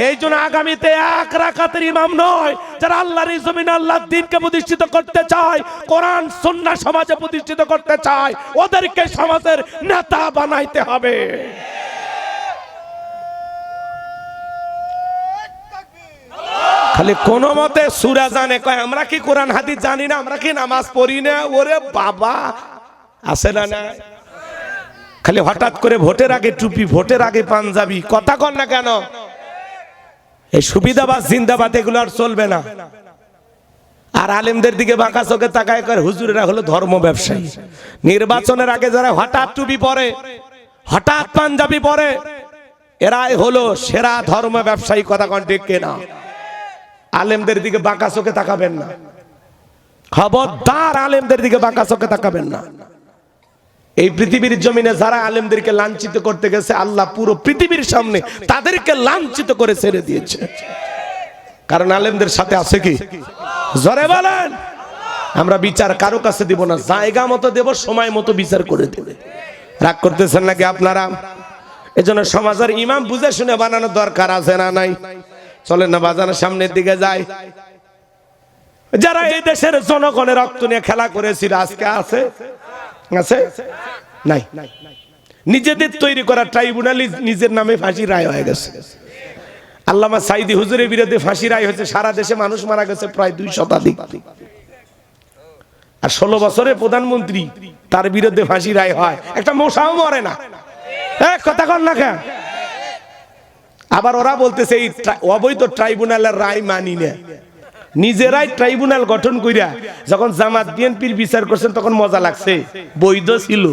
এই জন্য আগামীতে 1 রাকাতের ইমাম নয়, যারা আল্লাহর এই জমিনে আল্লাহর দ্বীনকে প্রতিষ্ঠিত করতে চায়, কোরআন সুন্নাহ সমাজে প্রতিষ্ঠিত করতে চায়, ওদেরকে সমাজের নেতা বানাইতে হবে। খালি কোন মতে সূরা জানে, কয় আমরা কি কোরআন হাদিস জানি না, আমরা কি নামাজ পড়ি না। ওরে বাবা, আছে না না? খালি হঠাৎ করে ভোটের আগে টুপি, ভোটের আগে পাঞ্জাবি। কথা কর না কেন? এই সুবিধাবাদ জিন্দাবাদ এগুলো আর চলবে না। আর আলেমদের দিকে বাঁকা চোখে তাকায় করে হুজুরেরা হলো ধর্ম ব্যবসায়ী। নির্বাচনের আগে যারা হঠাৎ টুপি পরে, হঠাৎ পাঞ্জাবি পরে, এরাই হলো সেরা ধর্ম ব্যবসায়ী, কথা কোন ঠিক কিনা? আলেমদের দিকে বাঁকা চোখে তাকাবেন না, খবরদার আলেমদের দিকে বাঁকা চোখে তাকাবেন না। এই পৃথিবীর জমিনে যারা আলেমদেরকে লাঞ্ছিত করতে গেছে, আল্লাহ পুরো পৃথিবীর সামনে তাদেরকে লাঞ্ছিত করে ছেড়ে দিয়েছে। কারণ আলেমদের সাথে আছে কি? জোরে বলেন। আমরা বিচার কারো কাছে দিব না, জায়গা মতো দেব, সময় মতো বিচার করে দেবে। রাগ করতেছেন নাকি আপনারা? এজন্য সমাজের ইমাম বুঝে শুনে বানানোর দরকার আছে না নাই? চলেন না বাজানোর সামনের দিকে যাই। যারা এই দেশের জনগণের রক্ত নিয়ে খেলা করেছিল আজকে আছে? আছে? নাই। নিজেদের তৈরি করা ট্রাইব্যুনাল নিজের নামে ফাঁসি রায় হয়ে গেছে। আল্লামা সাইদি হুজুরের বিরুদ্ধে ফাঁসি রায় হয়েছে, সারা দেশে মানুষ মারা গেছে প্রায় 2 শতাধিক। আর 16 বছরের প্রধানমন্ত্রী, তার বিরুদ্ধে ফাঁসি রায় হয়, একটা মশাও মরে না। কথা কন না কেন? আবার ওরা বলতেছে এই অবৈধ ট্রাইব্যুনালের রায় মানি না। নিজেরাই ট্রাইব্যুনাল গঠন কইরা যখন জামাত বিএনপির বিচার করছেন তখন মজা লাগছে, বৈধ ছিল।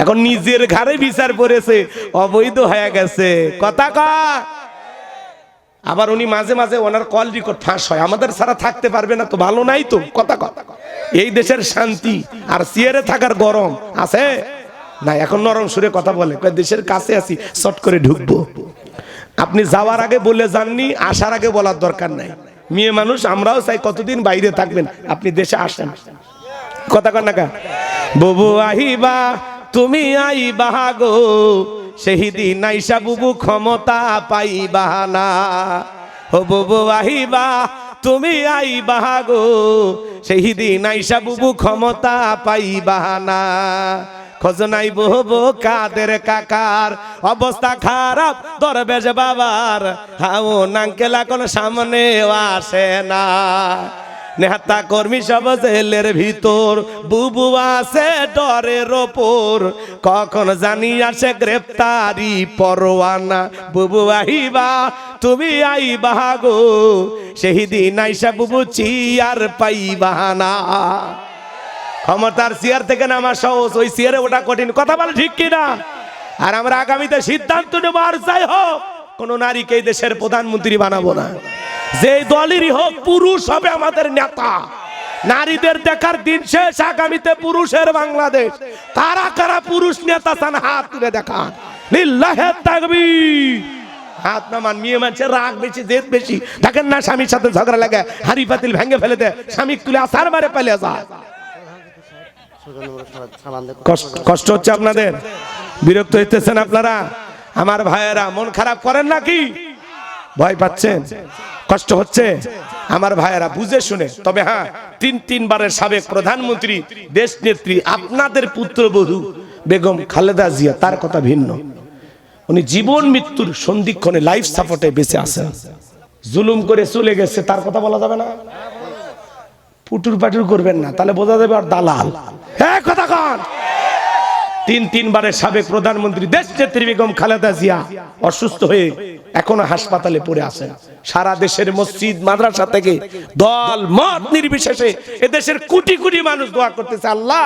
এখন নিজের ঘরে বিচার করেছে, অবৈধ হয়ে গেছে। কথা কয়। আবার উনি মাঝে মাঝে ওনার কল রেকর্ড ফাঁস হয়, আমাদের ছাড়া থাকতে পারবে না তো, ভালো নাই তো। কথা কথা এই দেশের শান্তি আর চেয়ারে থাকার গরম আছে না? এখন নরম সুরে কথা বলে, দেশের কাছে আছি, চট করে ঢুকবো। আপনি যাওয়ার আগে বলে যাননি, আসার আগে বলার দরকার নাই। মেয়ে মানুষ, আমরাও চাই কতদিন বাইরে থাকবেন, আপনি দেশে আসেন। কথা কন না কা? বুবু আহিবা তুমি আইবা গো, সেহিদিন আইসা বুবু ক্ষমতা পাইবা না। ও বুবু আহিবা তুমি আইবা গো, সেহিদিন আইসা বুবু ক্ষমতা পাইবা না। খোঁজনাই বহবো কাদের কাকার, অবস্থা খারাপ দরবেশ বাবার, হাও নাঙ্কেল এখন সামনে আসে না। নেতা কর্মী সব জেলের ভিতর, বুবু আছে ডরের ওপর, কখন জানি আসে গ্রেপ্তারি পরোয়ানা। বুবু আহিবা তুমি আইবা গো, সেদিন আইসা বুবু চিয়ার পাইবা না। ক্ষমতার চেয়ার থেকে নামা সহজ, ওই চেয়ারে ওটা কঠিন। কথা বলে ঠিক কিনা? আর আমরা আগামীতে সিদ্ধান্ত নেব, আর যাই হোক কোন নারীকে এই দেশের প্রধানমন্ত্রী বানাবো না। যে দলেরই হোক, পুরুষ হবে আমাদের নেতা। নারীদের দেখার দিন শেষ, আগামীতে পুরুষের বাংলাদেশ। কারা কারা পুরুষ নেতা চান হাত তুলে দেখান। লিল্লাহে তাকবীর। হাত নামান। মেয়ে মানুষের রাগ বেশি, জেদ বেশি। দেখেন না, স্বামীর সাথে ঝগড়া লাগে, হাড়ি পাতিল ভেঙে ফেলে দেয়, স্বামী তুলে আসার মারে পালিয়ে যায়। কষ্ট হচ্ছে আপনাদের? বিরক্ত হইতেছেন আপনারা? আমার ভাইয়েরা মন খারাপ করেন নাকি? ভয় পাচ্ছেন? কষ্ট হচ্ছে? আমার ভাইয়েরা বুঝে শুনে, তবে হ্যাঁ, 3 বারের সাবেক প্রধানমন্ত্রী, দেশ নেত্রী, আপনাদের পুত্রবধূ বেগম খালেদা জিয়া, তার কথা ভিন্ন। উনি জীবন মৃত্যুর সন্ধিক্ষণে লাইফ সাপোর্টে বেঁচে আছেন। জুলুম করে চলে গেছে, তার কথা বলা যাবে না। পুটুর পাটুর করবেন না, তাহলে বোঝা যাবে আর দালাল। হ্যাঁ, কথা কন। 3 বারের সাবেক প্রধানমন্ত্রী, দেশ নেত্রী বেগম খালেদা জিয়া অসুস্থ হয়ে এখনো হাসপাতালে পড়ে আছেন। সারা দেশের মসজিদ মাদ্রাসা থেকে দল মত নির্বিশেষে এদেশের কোটি কোটি মানুষ দোয়া করতেছে, আল্লাহ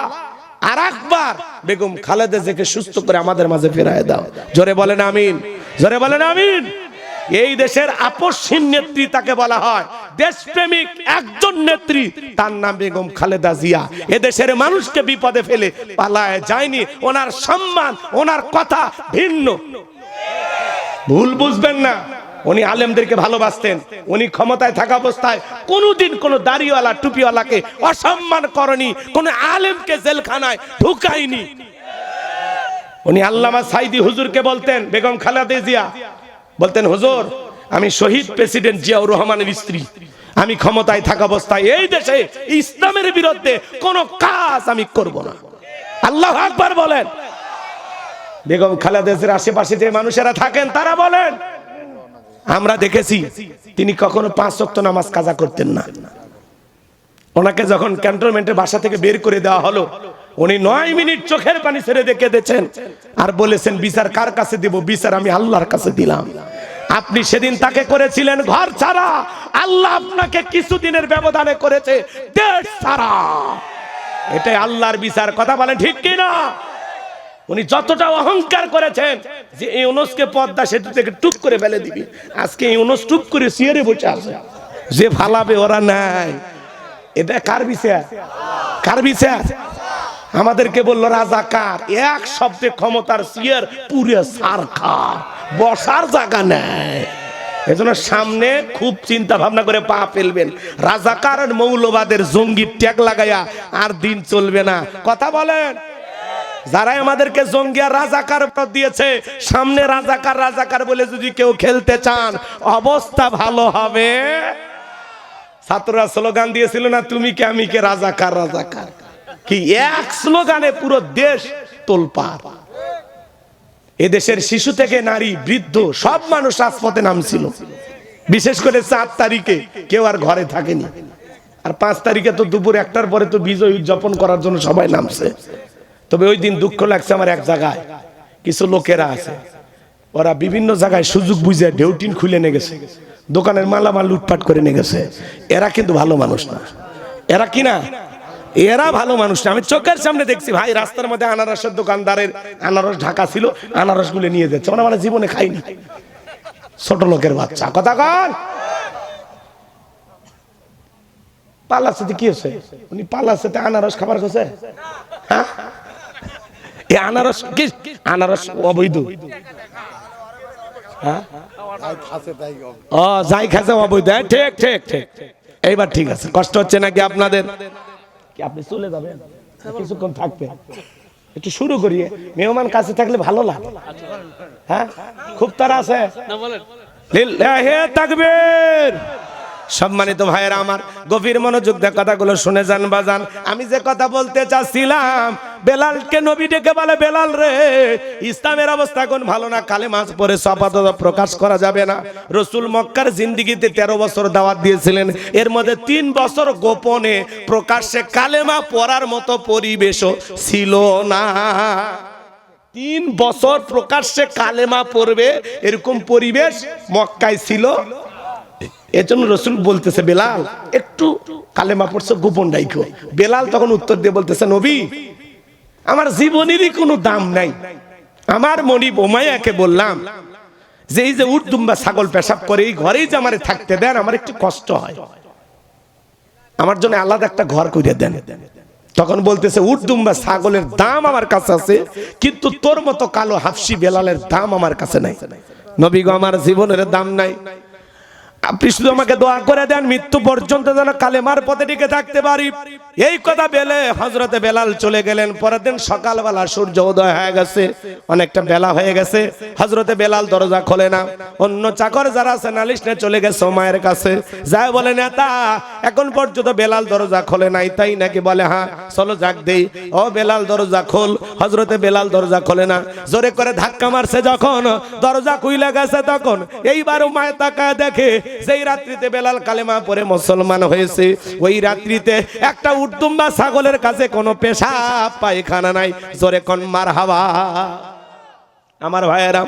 আর একবার বেগম খালেদা জিয়াকে সুস্থ করে আমাদের মাঝে ফেরায় দাও। জোরে বলেন আমিন, জোরে বলেন আমিন। এই দেশের আপসহীন নেত্রী তাকে বলা হয়, দেশপ্রেমিক একজন নেত্রী, তার নাম বেগম খালেদা জিয়া। এদেশের মানুষকে বিপদে ফেলে পালায় যায়নি। ওনার সম্মান, ওনার কথা ভিন্ন। ভুল বুঝবেন না, উনি আলেমদেরকে ভালোবাসতেন। উনি ক্ষমতায় থাকা অবস্থায় কোনোদিন কোনো দাড়িওয়ালা টুপিওয়ালাকে অসম্মান করেনি, কোনো আলেমকে জেলখানায় ঢুকায়নি। উনি আল্লামা সাইদি হুজুরকে বলতেন, বেগম খালেদা জিয়া বলতেন, হুজুর আমি শহীদ প্রেসিডেন্ট জিয়াউর রহমানের স্ত্রী, আমি ক্ষমতায় থাকা অবস্থায় এই দেশে ইসলামের বিরুদ্ধে কোনো কাজ আমি করব না। আল্লাহু আকবার বলেন। বেগম খালেদা জিয়ার আশেপাশে যে মানুষেরা থাকেন তারা বলেন, আমরা দেখেছি তিনি কখনো 5 ওয়াক্ত নামাজ কাজা করতেন না। ওনাকে যখন ক্যান্টনমেন্টের বাসা থেকে বের করে দেওয়া হলো, উনি 9 মিনিট চোখের পানি ছেড়ে দেখে দিয়েছেন আর বলেছেন, বিচার কার কাছে দেব? বিচার আমি আল্লাহর কাছে দিলাম। আপনি সেদিন তাকে করেছিলেন ঘর ছাড়া, আল্লাহ আপনাকে কিছুদিনের ব্যবধানে করেছে দেশ ছাড়া। এটাই আল্লাহর বিচার। কথা বলেন ঠিক কিনা? উনি যতটা অহংকার করেছেন যে ইউনূসকে পদ্মা সেতু থেকে টুপ করে ফেলে দিবি, আজকে ইউনূস টুপ করে চেয়ারে বসে আছে, যে ফালাবে ওরা নাই। এটা কার বিচার? কার বিচার? আমাদেরকে বললো রাজাকার, এক শব্দে ক্ষমতার চেয়ার পুরো সারখার, বসার জায়গা নেই। এজন্য সামনে খুব চিন্তা ভাবনা করে পা ফেলবেন। রাজাকার আর মৌলবাদের জঙ্গি ট্যাগ লাগাইয়া আর দিন চলবে না। কথা বলেন। যারা আমাদেরকে জঙ্গি আর রাজাকার দিয়েছে, সামনে রাজাকার রাজাকার বলে যদি কেউ খেলতে চান, অবস্থা ভালো হবে। ছাত্ররা স্লোগান দিয়েছিল না, তুমি কে আমি কে, রাজাকার রাজাকার, কি এক স্লোগানে পুরো দেশ তোলপাড়। এদেশের শিশু থেকে নারী বৃদ্ধ সব মানুষ রাজপথে নামছিল। বিশেষ করে 4 তারিখে কেউ আর ঘরে থাকেনি, আর 5 তারিখে তো দুপুর 1টার পরে তো বিজয় উদযাপন করার জন্য সবাই নামছে। তবে ওই দিন দুঃখ লাগছে আমার, এক জায়গায় কিছু লোকেরা আছে, ওরা বিভিন্ন জায়গায় সুযোগ বুঝে ঢেউটিন খুলে নিয়ে গেছে, দোকানের মালামাল লুটপাট করে নিয়ে গেছে। এরা কিন্তু ভালো মানুষ না। এরা কি না? এরা ভালো মানুষ না। আমি চোখের সামনে দেখছি ভাই, রাস্তার মধ্যে আনারসের দোকানদারের আনারস ঢাকা ছিল, আনারস গুলো নিয়ে যাচ্ছে। ওরা মানে জীবনে খাইনি, ছোট লোকের বাচ্চা। কথা কন। পাল্লাতে কি হচ্ছে? উনি পাল্লাতে আনারস খাবার খাচ্ছে। হ্যাঁ, এই আনারস কি? আনারস অবৈধ। হ্যাঁ, ও যাই খাচ্ছে অবৈধ। ঠিক ঠিক ঠিক, এইবার ঠিক আছে। কষ্ট হচ্ছে নাকি আপনাদের? কি আপনি চলে যাবেন? কিছুক্ষণ থাকবেন? একটু শুরু করিয়ে, মেহমান কাছে থাকলে ভালো লাগে। হ্যাঁ, খুব তারা আছে। লিল্লাহি তাকবীর। সম্মানিত ভাইয়েরা আমার, গভীর মনোযোগ দিয়ে কথাগুলো শুনে যান বাজান। আমি যে কথা বলতে চাচ্ছিলাম, বেলালকে নবী ডেকে বলে, বেলাল রে, ইসলামের অবস্থা কোন ভালো না, কালেমা পড়ে আপাতত প্রকাশ করা যাবে না। রাসূল মক্কার জিন্দেগিতে 13 বছর দাওয়াত দিয়েছিলেন, এর মধ্যে 3 বছর গোপনে প্রকাশ্যে কালেমা পড়ার মতো পরিবেশও ছিল না। 3 বছর প্রকাশ্যে কালেমা পড়বে এরকম পরিবেশ মক্কায় ছিল। এজন্য রাসূল বলতেছে, বেলাল একটু কালেমা পড়ছো গোপন রাখো। বেলাল তখন উত্তর দিয়ে বলতেছে, নবী আমার জীবনেরই কোনো দাম নাই। আমার মনিব উমাইয়াকে বললাম যে এই যে উট দুম্বা ছাগল পেশাব করে এই ঘরেই যে আমারে থাকতে দেন, আমার একটু কষ্ট হয়, আমার জন্য আলাদা একটা ঘর করে দেন। তখন বলতেছে, উট দুম্বা ছাগলের দাম আমার কাছে আছে, কিন্তু তোর মতো কালো হাফসি বেলালের দাম আমার কাছে নাই। নবী গো, আমার জীবনের দাম নাই, আপনি শুধু আমাকে দোয়া করে দেন মৃত্যু পর্যন্ত যেন কালেমার পথে টিকে থাকতে পারি। এই কথা বলে হযরতে বেলাল চলে গেলেন। পরের দিন সকালবেলা সূর্য উদয় হয়ে গেছে, অনেকটা বেলা হয়ে গেছে। হযরতে বেলাল দরজা খোলে না। অন্য চাকর যারা আছে নালিশ নিয়ে চলে গেছে মায়ের কাছে, যায় বলে, নেতা এখন পর্যন্ত বেলাল দরজা খোলে নাই, তাই নাকি? বলে হ্যাঁ, চলো যাক দেই। ও বেলাল দরজা খোল। হযরতে বেলাল দরজা খোলে না, জোরে করে ধাক্কা মারছে। যখন দরজা খুইলা গেছে, তখন এইবারও মায়ে তাকায় দেখে যেই রাত্রিতে বেলাল কালেমা পড়ে মুসলমান হয়েছে, ওই রাত্রিতে একটা উটদুম্বা ছাগলের কাছে কোনো পেশাব পায়খানা নাই। জোরে কোন মারহাবা। আমার ভাইয়েরা,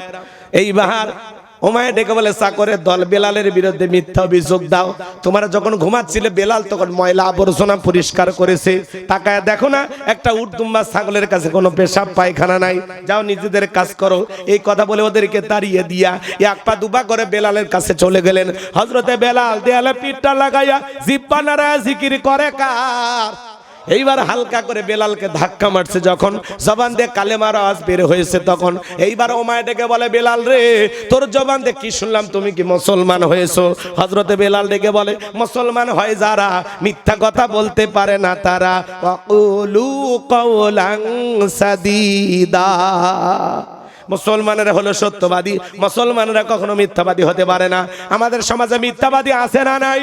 এইবার উমাইয়া ডেকে বলে, চাকরের দল, বেলালের বিরুদ্ধে মিথ্যা অভিযোগ দাও। তোমরা যখন ঘুমাচ্ছিলে বেলাল তখন ময়লা আবর্জনা পরিষ্কার করেছে, তাকায় দেখো না একটা উটদুম্বা ছাগলের কাছে কোনো পেশাব পায়খানা নাই, যাও নিজেদের কাজ করো। এই কথা বলে ওদেরকে তাড়িয়ে দিয়া এক পা দুপা করে বেলালের কাছে চলে গেলেন। হযরতে বেলাল দেয়ালে পিঠটা লাগাইয়া জিহ্বা নাড়ায়া জিকির করে কার। এইবার হালকা করে বেলালকে ধাক্কা মারছে, যখন জবান দিয়ে কালেমার আওয়াজ বের হয়েছে, তখন এইবার উমাইয়া ডেকে বলে, বেলাল রে, তোর জবান দিয়ে কি শুনলাম, তুমি কি মুসলমান হয়েছো? হযরতে বেলাল ডেকে বলে, মুসলমান হয় যারা মিথ্যা কথা বলতে পারে না তারা, ওয়াকুলু কাওলান সাদীদা। মুসলমানেরা হলো সত্যবাদী, মুসলমানরা কখনো মিথ্যাবাদী হতে পারে না। আমাদের সমাজে মিথ্যাবাদী আছে না নাই?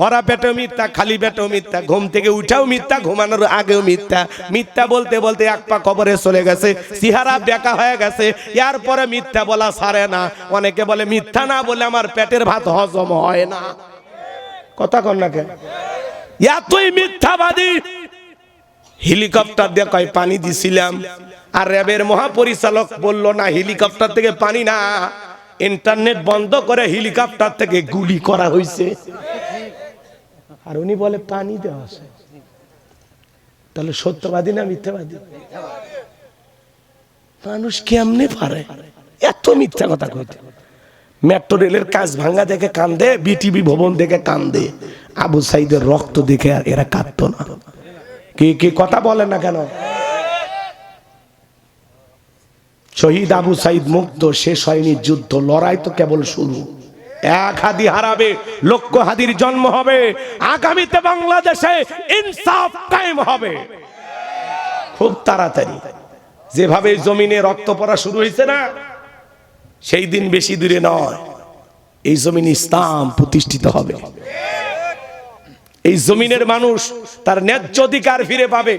ভরা পেটেও মিথ্যা, খালি পেটেও মিথ্যা, ঘুম থেকে উঠাও মিথ্যা, ঘুমানোর আগেও মিথ্যা। মিথ্যা বলতে বলতে এক পা কবরে চলে গেছে, চেহারা বেঁকা হয়ে গেছে, এরপরে মিথ্যা বলা ছাড়ে না। অনেকে বলে মিথ্যা না বলে আমার পেটের ভাত হজম হয় না। কথা কন না কেন? এতই মিথ্যাবাদী। হেলিকপ্টার দিয়ে কয় পানি দিছিলাম, আর র্যাবের মহাপরিচালক বলল না হেলিকপ্টার থেকে পানি না, ইন্টারনেট বন্ধ করে হেলিকপ্টার থেকে গুলি করা হয়েছে। আর উনি বলে পানি দেওয়া আছে। তাহলে সত্যবাদী না মিথ্যাবাদী? মানুষ কেমনে পারে এত মিথ্যা কথা কইতে? মেট্রো রেলের কাজ ভাঙা দেখে কান্দে, বিটিভি ভবন দেখে কান্দে, আবু সাইদের রক্ত দেখে আর এরা কাঁদতো না। কি কথা বলেন না কেন? শহীদ আবু সাইদ মুক্ত, শেষ হয়নি যুদ্ধ, লড়াই তো কেবল শুরু। এক হাদি হারাবে, লক্ষ হাদির জন্ম হবে। আগামীতে বাংলাদেশে ইনসাফ কায়েম হবে খুব তাড়াতাড়ি। যেভাবে জমিনে রক্ত পড়া শুরু হয়েছে না, সেই দিন বেশি দূরে নয়, এই জমিনে ইসলাম প্রতিষ্ঠিত হবে। এই জমিনের মানুষ তার ন্যায্য অধিকার ফিরে পাবে।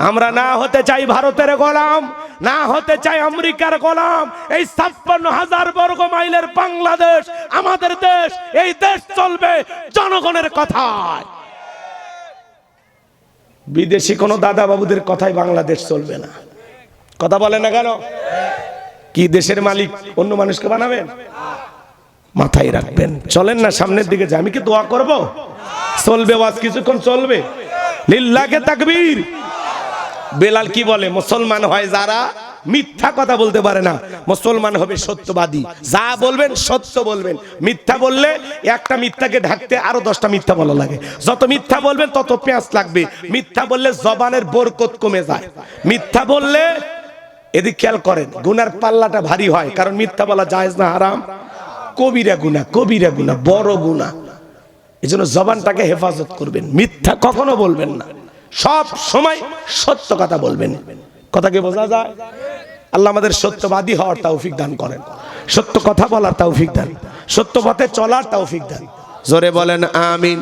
আমরা না হতে চাই ভারতের গোলাম, না হতে চাই আমেরিকার গোলাম। এই 56,000 বর্গ মাইলের বাংলাদেশ আমাদের দেশ। এই দেশ চলবে জনগণের কথায়। বিদেশি কোন দাদা বাবুদের কথায় বাংলাদেশ চলবে না। কথা বলে না কেন? কি দেশের মালিক অন্য মানুষকে বানাবেন? মাথায় রাখবেন। চলেন না সামনের দিকে যাই। আমি কি দোয়া করব? চলবে ওয়াজ কিছুক্ষণ চলবে। লিল্লাহে তাকবীর। বেলাল কি বলে? মুসলমান হয় যারা মিথ্যা কথা বলতে পারে না, মুসলমান হবে সত্যবাদী। যা বলবেন সত্য বলবেন। মিথ্যা বললে একটা মিথ্যাকে ঢাকতে আরো 10টা মিথ্যা বলা লাগে। যত মিথ্যা বলবেন তত পেঁয়াজ লাগবে। মিথ্যা বললে জবানের বরকত কমে যায়। মিথ্যা বললে, এদিক খেয়াল করেন, গুনার পাল্লাটা ভারী হয়। কারণ মিথ্যা বলা জায়েজ না হারাম? কবিরা গুনাহ, কবিরা গুনাহ, বড় গুনাহ। এজন্য জবানটাকে হেফাজত করবেন। মিথ্যা কখনো বলবেন না, সব সময় সত্য কথা বলবেন। কথা কি বোঝা যায়? আল্লাহ আমাদের সত্যবাদী হওয়ার তৌফিক দান করেন, সত্য কথা বলার তৌফিক দান, সত্য পথে চলার তৌফিক দান। জোরে বলেন আমিন।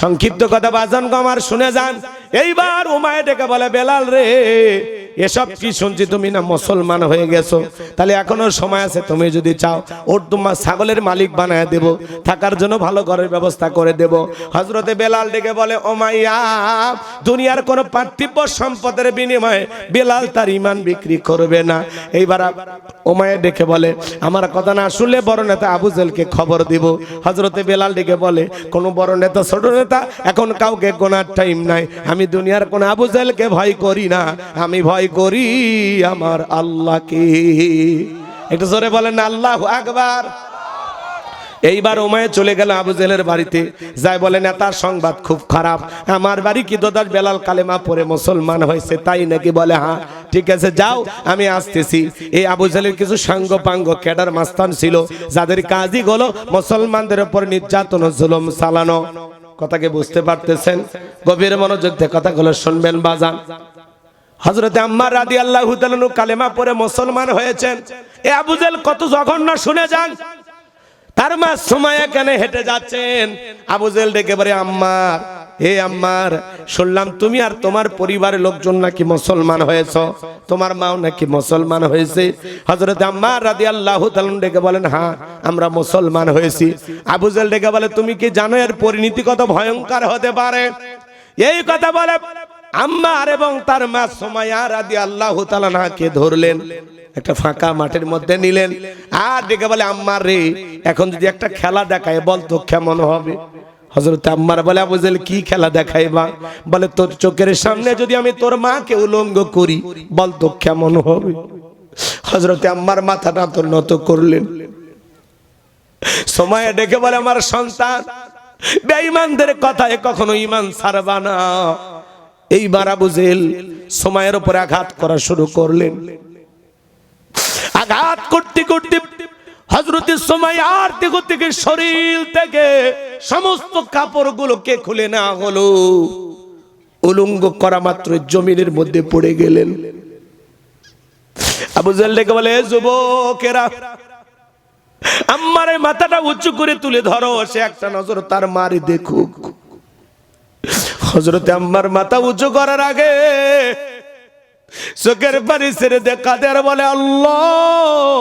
সংক্ষিপ্ত কথা বাজান গো আমার শুনে যান। এইবার উমায়ে ডেকে বলে, বেলাল রে, এসব কি শুনছি তুমি না মুসলমান হয়ে গেছো? তাহলে এখনো সময় আছে। তুমি যদি চাও ওর তোমার ছাগলের মালিক বানায় দেব, থাকার জন্য ভালো ঘরের ব্যবস্থা করে দেব। হযরতে বেলাল ডেকে বলে, উমাইয়া, দুনিয়ার কোন পার্থিব সম্পদের বিনিময়ে বেলাল তার ঈমান বিক্রি করবে না। এইবার উমাইয়া ডেকে বলে, আমার কথা না শুনলে বড় নেতা আবু জেহেলকে খবর দিব। হযরতে বেলাল ডেকে বলে, কোন বড় নেতা ছোট নেতা এখন কাউকে গোনার টাইম নাই। আমি দুনিয়ার কোন আবু জেহেলকে ভয় করি না, আমি ভয় করি আমার আল্লাহকে। একটু জোরে বলেন আল্লাহু আকবার। এইবার উমাইয়া চলে গেল আবু জেহেলের বাড়িতে, যাই বলে, নেতার সংবাদ খুব খারাপ। আমার বাড়ি কি দোদাস বেলাল কালেমা পড়ে মুসলমান হয়েছে, তাই নাকি? বলে হ্যাঁ, ঠিক আছে যাও, আমি আসতেছি। এই আবু জেহেলের কিছু সাঙ্গ পাঙ্গ ক্যাডার মাস্তান ছিল, যাদের কাজই হলো মুসলমানদের উপর নির্যাতন জুলুম চালানো। কথাকে বুঝতে পারতেছেন? গভীর মনোযোগ দিয়ে কথাগুলো শুনবেন বাজান। হযরতে আম্মার রাদিয়াল্লাহু তাআলা কালেমা পড়ে মুসলমান হয়েছেন। এই আবু জেহেল কত জঘন্য শুনে যান। তার মা সুমাইয়া কেনে হেঁটে যাচ্ছেন, আবু জেহেল ডেকে বলে, আম্মার, হে আম্মার, শুনলাম তুমি আর তোমার পরিবারের লোকজন নাকি মুসলমান হয়েছো, তোমার মাও নাকি মুসলমান হয়েছে। হযরতে আম্মার রাদিয়াল্লাহু তাআলা ডেকে বলেন, হ্যাঁ আমরা মুসলমান হয়েছি। আবু জেহেল ডেকে বলে, তুমি কি জানো এর পরিণতি কত ভয়ঙ্কর হতে পারে? এই কথা বলে আম্মার এবং তার মা সুমাইয়া রাদিয়াল্লাহু তাআলা কে ধরলেন, একটা ফাঁকা মাঠের মধ্যে নিলেন, আর ডেকে বলে, আম্মার রে, এখন যদি একটা খেলা দেখায় বলতো কেমন হবে? হযরত আম্মার বলে, আবু জেহেল কি খেলা দেখাইবা? বলে, তোর চোখের সামনে যদি আমি তোর মাকে উলঙ্গ করি বলতো কেমন হবে? হযরত আম্মার মাথাটা তো নত করলেন। সুমাইয়া ডেকে বলে, আমার সন্তান, বেঈমানদের কথায় কখনো ঈমান ছাড়বা না। এইবার আবু জেহেল সুমাইয়ার উপরে আঘাত করা শুরু করলেন। আঘাত করতে করতে হযরতে সুমাইয়ার দেহ থেকে, শরীর থেকে সমস্ত কাপড়গুলোকে খুলে নেওয়া হলো। উলঙ্গ করা মাত্র জমিনের মধ্যে পড়ে গেলেন। আবু জেহেল ডেকে বলে, যুবকেরা, আম্মারের মাথাটা উঁচু করে তুলে ধরো, সে একটা নজর তার মারে দেখুক। হযরতে আম্মার মাথা উঁচু করার আগে চোখের পানি ছেড়ে দেখা দেয়, বলে, আল্লাহ,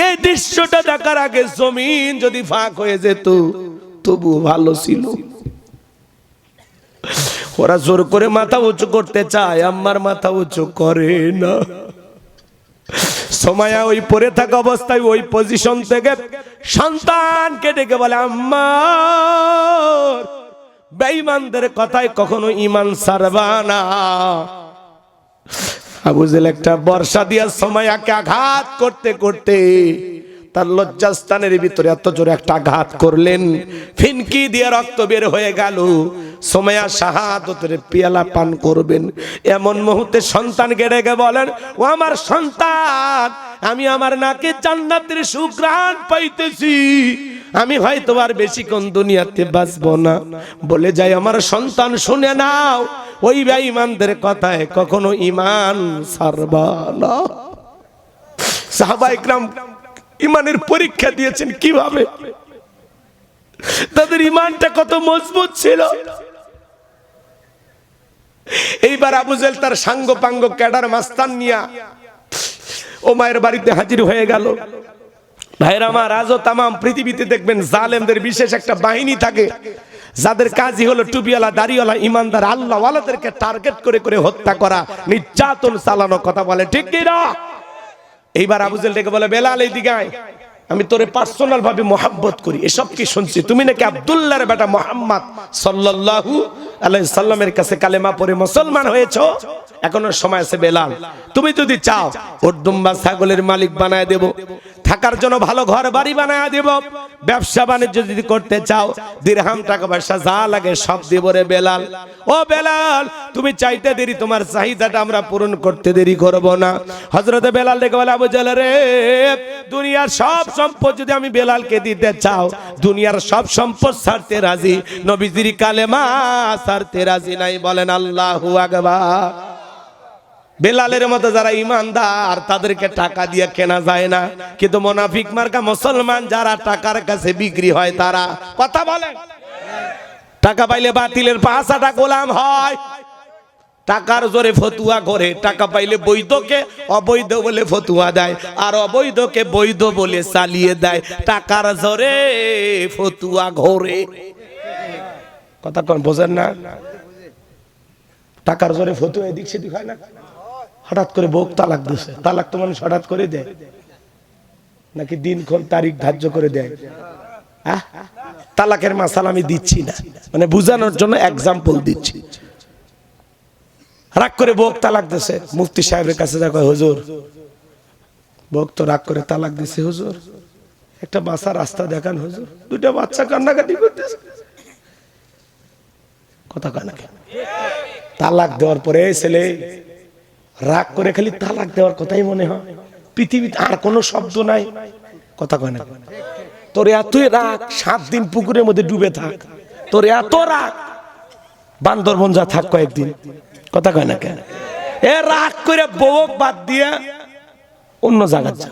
এই দৃশ্যটা দেখার আগে জমিন যদি ফাঁক হয়ে যেত তবু ভালো ছিল। ওরা জোর করে মাথা উঁচু করতে চায়, আম্মার মাথা উঁচু করে না। সুমাইয়া ওই পড়ে থাকা অবস্থায় ওই পজিশন থেকে সন্তানকে ডেকে বলে, আম্মা, বেঈমানদের কথায় কখনো ঈমান ছাড়বা না। আবু জেহেল একটা বর্ষা দিয়া সুমাইয়াকে আঘাত করতে করতে তার লজ্জাস্থানের ভিতরে এত জোরে একটা আঘাত করলেন, ফিনকি দিয়ে রক্ত বের হয়ে গেল। সুমাইয়া শাহাদাতের পেয়ালা পান করবেন, এমন মুহূর্তে সন্তান গেড়ে বলেন, ও আমার সন্তান, আমি আমার নাকে জান্নাতের সুঘ্রাণ পাইতেছি, আমি হয়তো আর বেশিক্ষণ দুনিয়াতে বাঁচবো না। বলে যাই আমার সন্তান শুনে নাও, ওই বেঈমানদের কথায় কখনো ঈমান ছাড়বা না। সাহাবায়ে কেরাম ঈমানের পরীক্ষা দিয়েছেন কিভাবে, তাদের ঈমানটা কত মজবুত ছিল। এইবার আবু জেহেল তার সাঙ্গ পাঙ্গ ক্যাডার মাস্তান নিয়া ওমায়ের বাড়িতে হাজির হয়ে গেল। ভাইরা আমার, আজও তামাম পৃথিবীতে দেখবেন জালেমদের বিশেষ একটা বাহিনী থাকে, যাদের কাজই হলো টুপিওয়ালা দাড়িওয়ালা ইমানদার আল্লাহওয়ালাদেরকে টার্গেট করে করে হত্যা করা, নির্যাতন চালানো। কথা বলে ঠিক কি না? এইবার আবু জেহেল ডেকে বলে, বেলাল এইদিকে আয়, আমি তোরে পার্সোনাল ভাবে মোহাব্বত করি। এসব কি শুনছি, তুমি নাকি আব্দুল্লাহর বেটা মুহাম্মদ সাল্লাল্লাহু আলাইহি সাল্লামের কাছে কালেমা পড়ে মুসলমান হয়েছো, এখনো সময় আছে। বেলাল, তুমি যদি চাও ওর দুম্বা ছাগলের মালিক বানায় দেব, থাকার জন্য ভালো ঘর বাড়ি বানায় দেব, ব্যবসা বাণিজ্য যদি করতে চাও দিরহাম টাকা পয়সা যা লাগে সব দেব রে বেলাল। ও বেলাল, তুমি চাইতে দেরি, তোমার চাহিদাটা আমরা পূরণ করতে দেরি করব না। হযরতে বেলাল ডেকে বলে, আবু জেহেল রে, দুনিয়ার সব সম্পদ যদি আমি বেলালকে দিতে চাও, দুনিয়ার সব সম্পদ ছাড়তে রাজি, নবীজির কালেমা ছাড়তে রাজি নাই। বলেন আল্লাহু আকবার। বেলালের মতো যারা ইমানদার তাদেরকে টাকা দিয়ে কেনা যায় না, কিন্তু মুনাফিক মার্কা মুসলমান যারা টাকার কাছে বিক্রি হয় তারা। কথা বলেন, টাকা পাইলে বাতিলের পাঁচাটা গোলাম হয়, টাকার জোরে ফতুয়া করে, টাকা পাইলে বৈধকে অবৈধ বলে ফতুয়া দেয়, আর অবৈধকে বৈধ বলে চালিয়ে দেয়, টাকার জোরে ফতুয়া ঘোরে। কথা কোন বোঝেন না? টাকার জোরে ফতুয়া এদিক সেদিক হয় না। হঠাৎ করে বউ তালাক দিছে, তালাক তো মানুষ হঠাৎ করে দেয় নাকি দিনক্ষণ তারিখ ধার্য করে দেয়? তালাকের মাসাল আমি দিচ্ছি না, মানে বুঝানোর জন্য এক্সাম্পল দিচ্ছি। রাগ করে বউ তালাক দিছে, মুফতি সাহেবের কাছে যা কয়, হুজুর বউ তো রাগ করে তালাক দিছে, হুজুর একটা বাচ্চা রাস্তা দেখান, হুজুর দুইটা বাচ্চা কান্নাকাটি করতেছে। কথা কয় না কেন? তালাক দেওয়ার পরে ছেলে রাগ করে খালি তালাক দেওয়ার কথাই মনে হয়, পৃথিবীতে আর কোনো শব্দ নাই। কথা কয় না? তোর এতই রাগ, 7 দিন পুকুরের মধ্যে ডুবে থাক, তোর এত রাগ বান্দরবন যা থাক কয়েকদিন। কথা কয় না কেন? এ রাগ করে বউ বাদ দিয়ে অন্য জায়গা যা।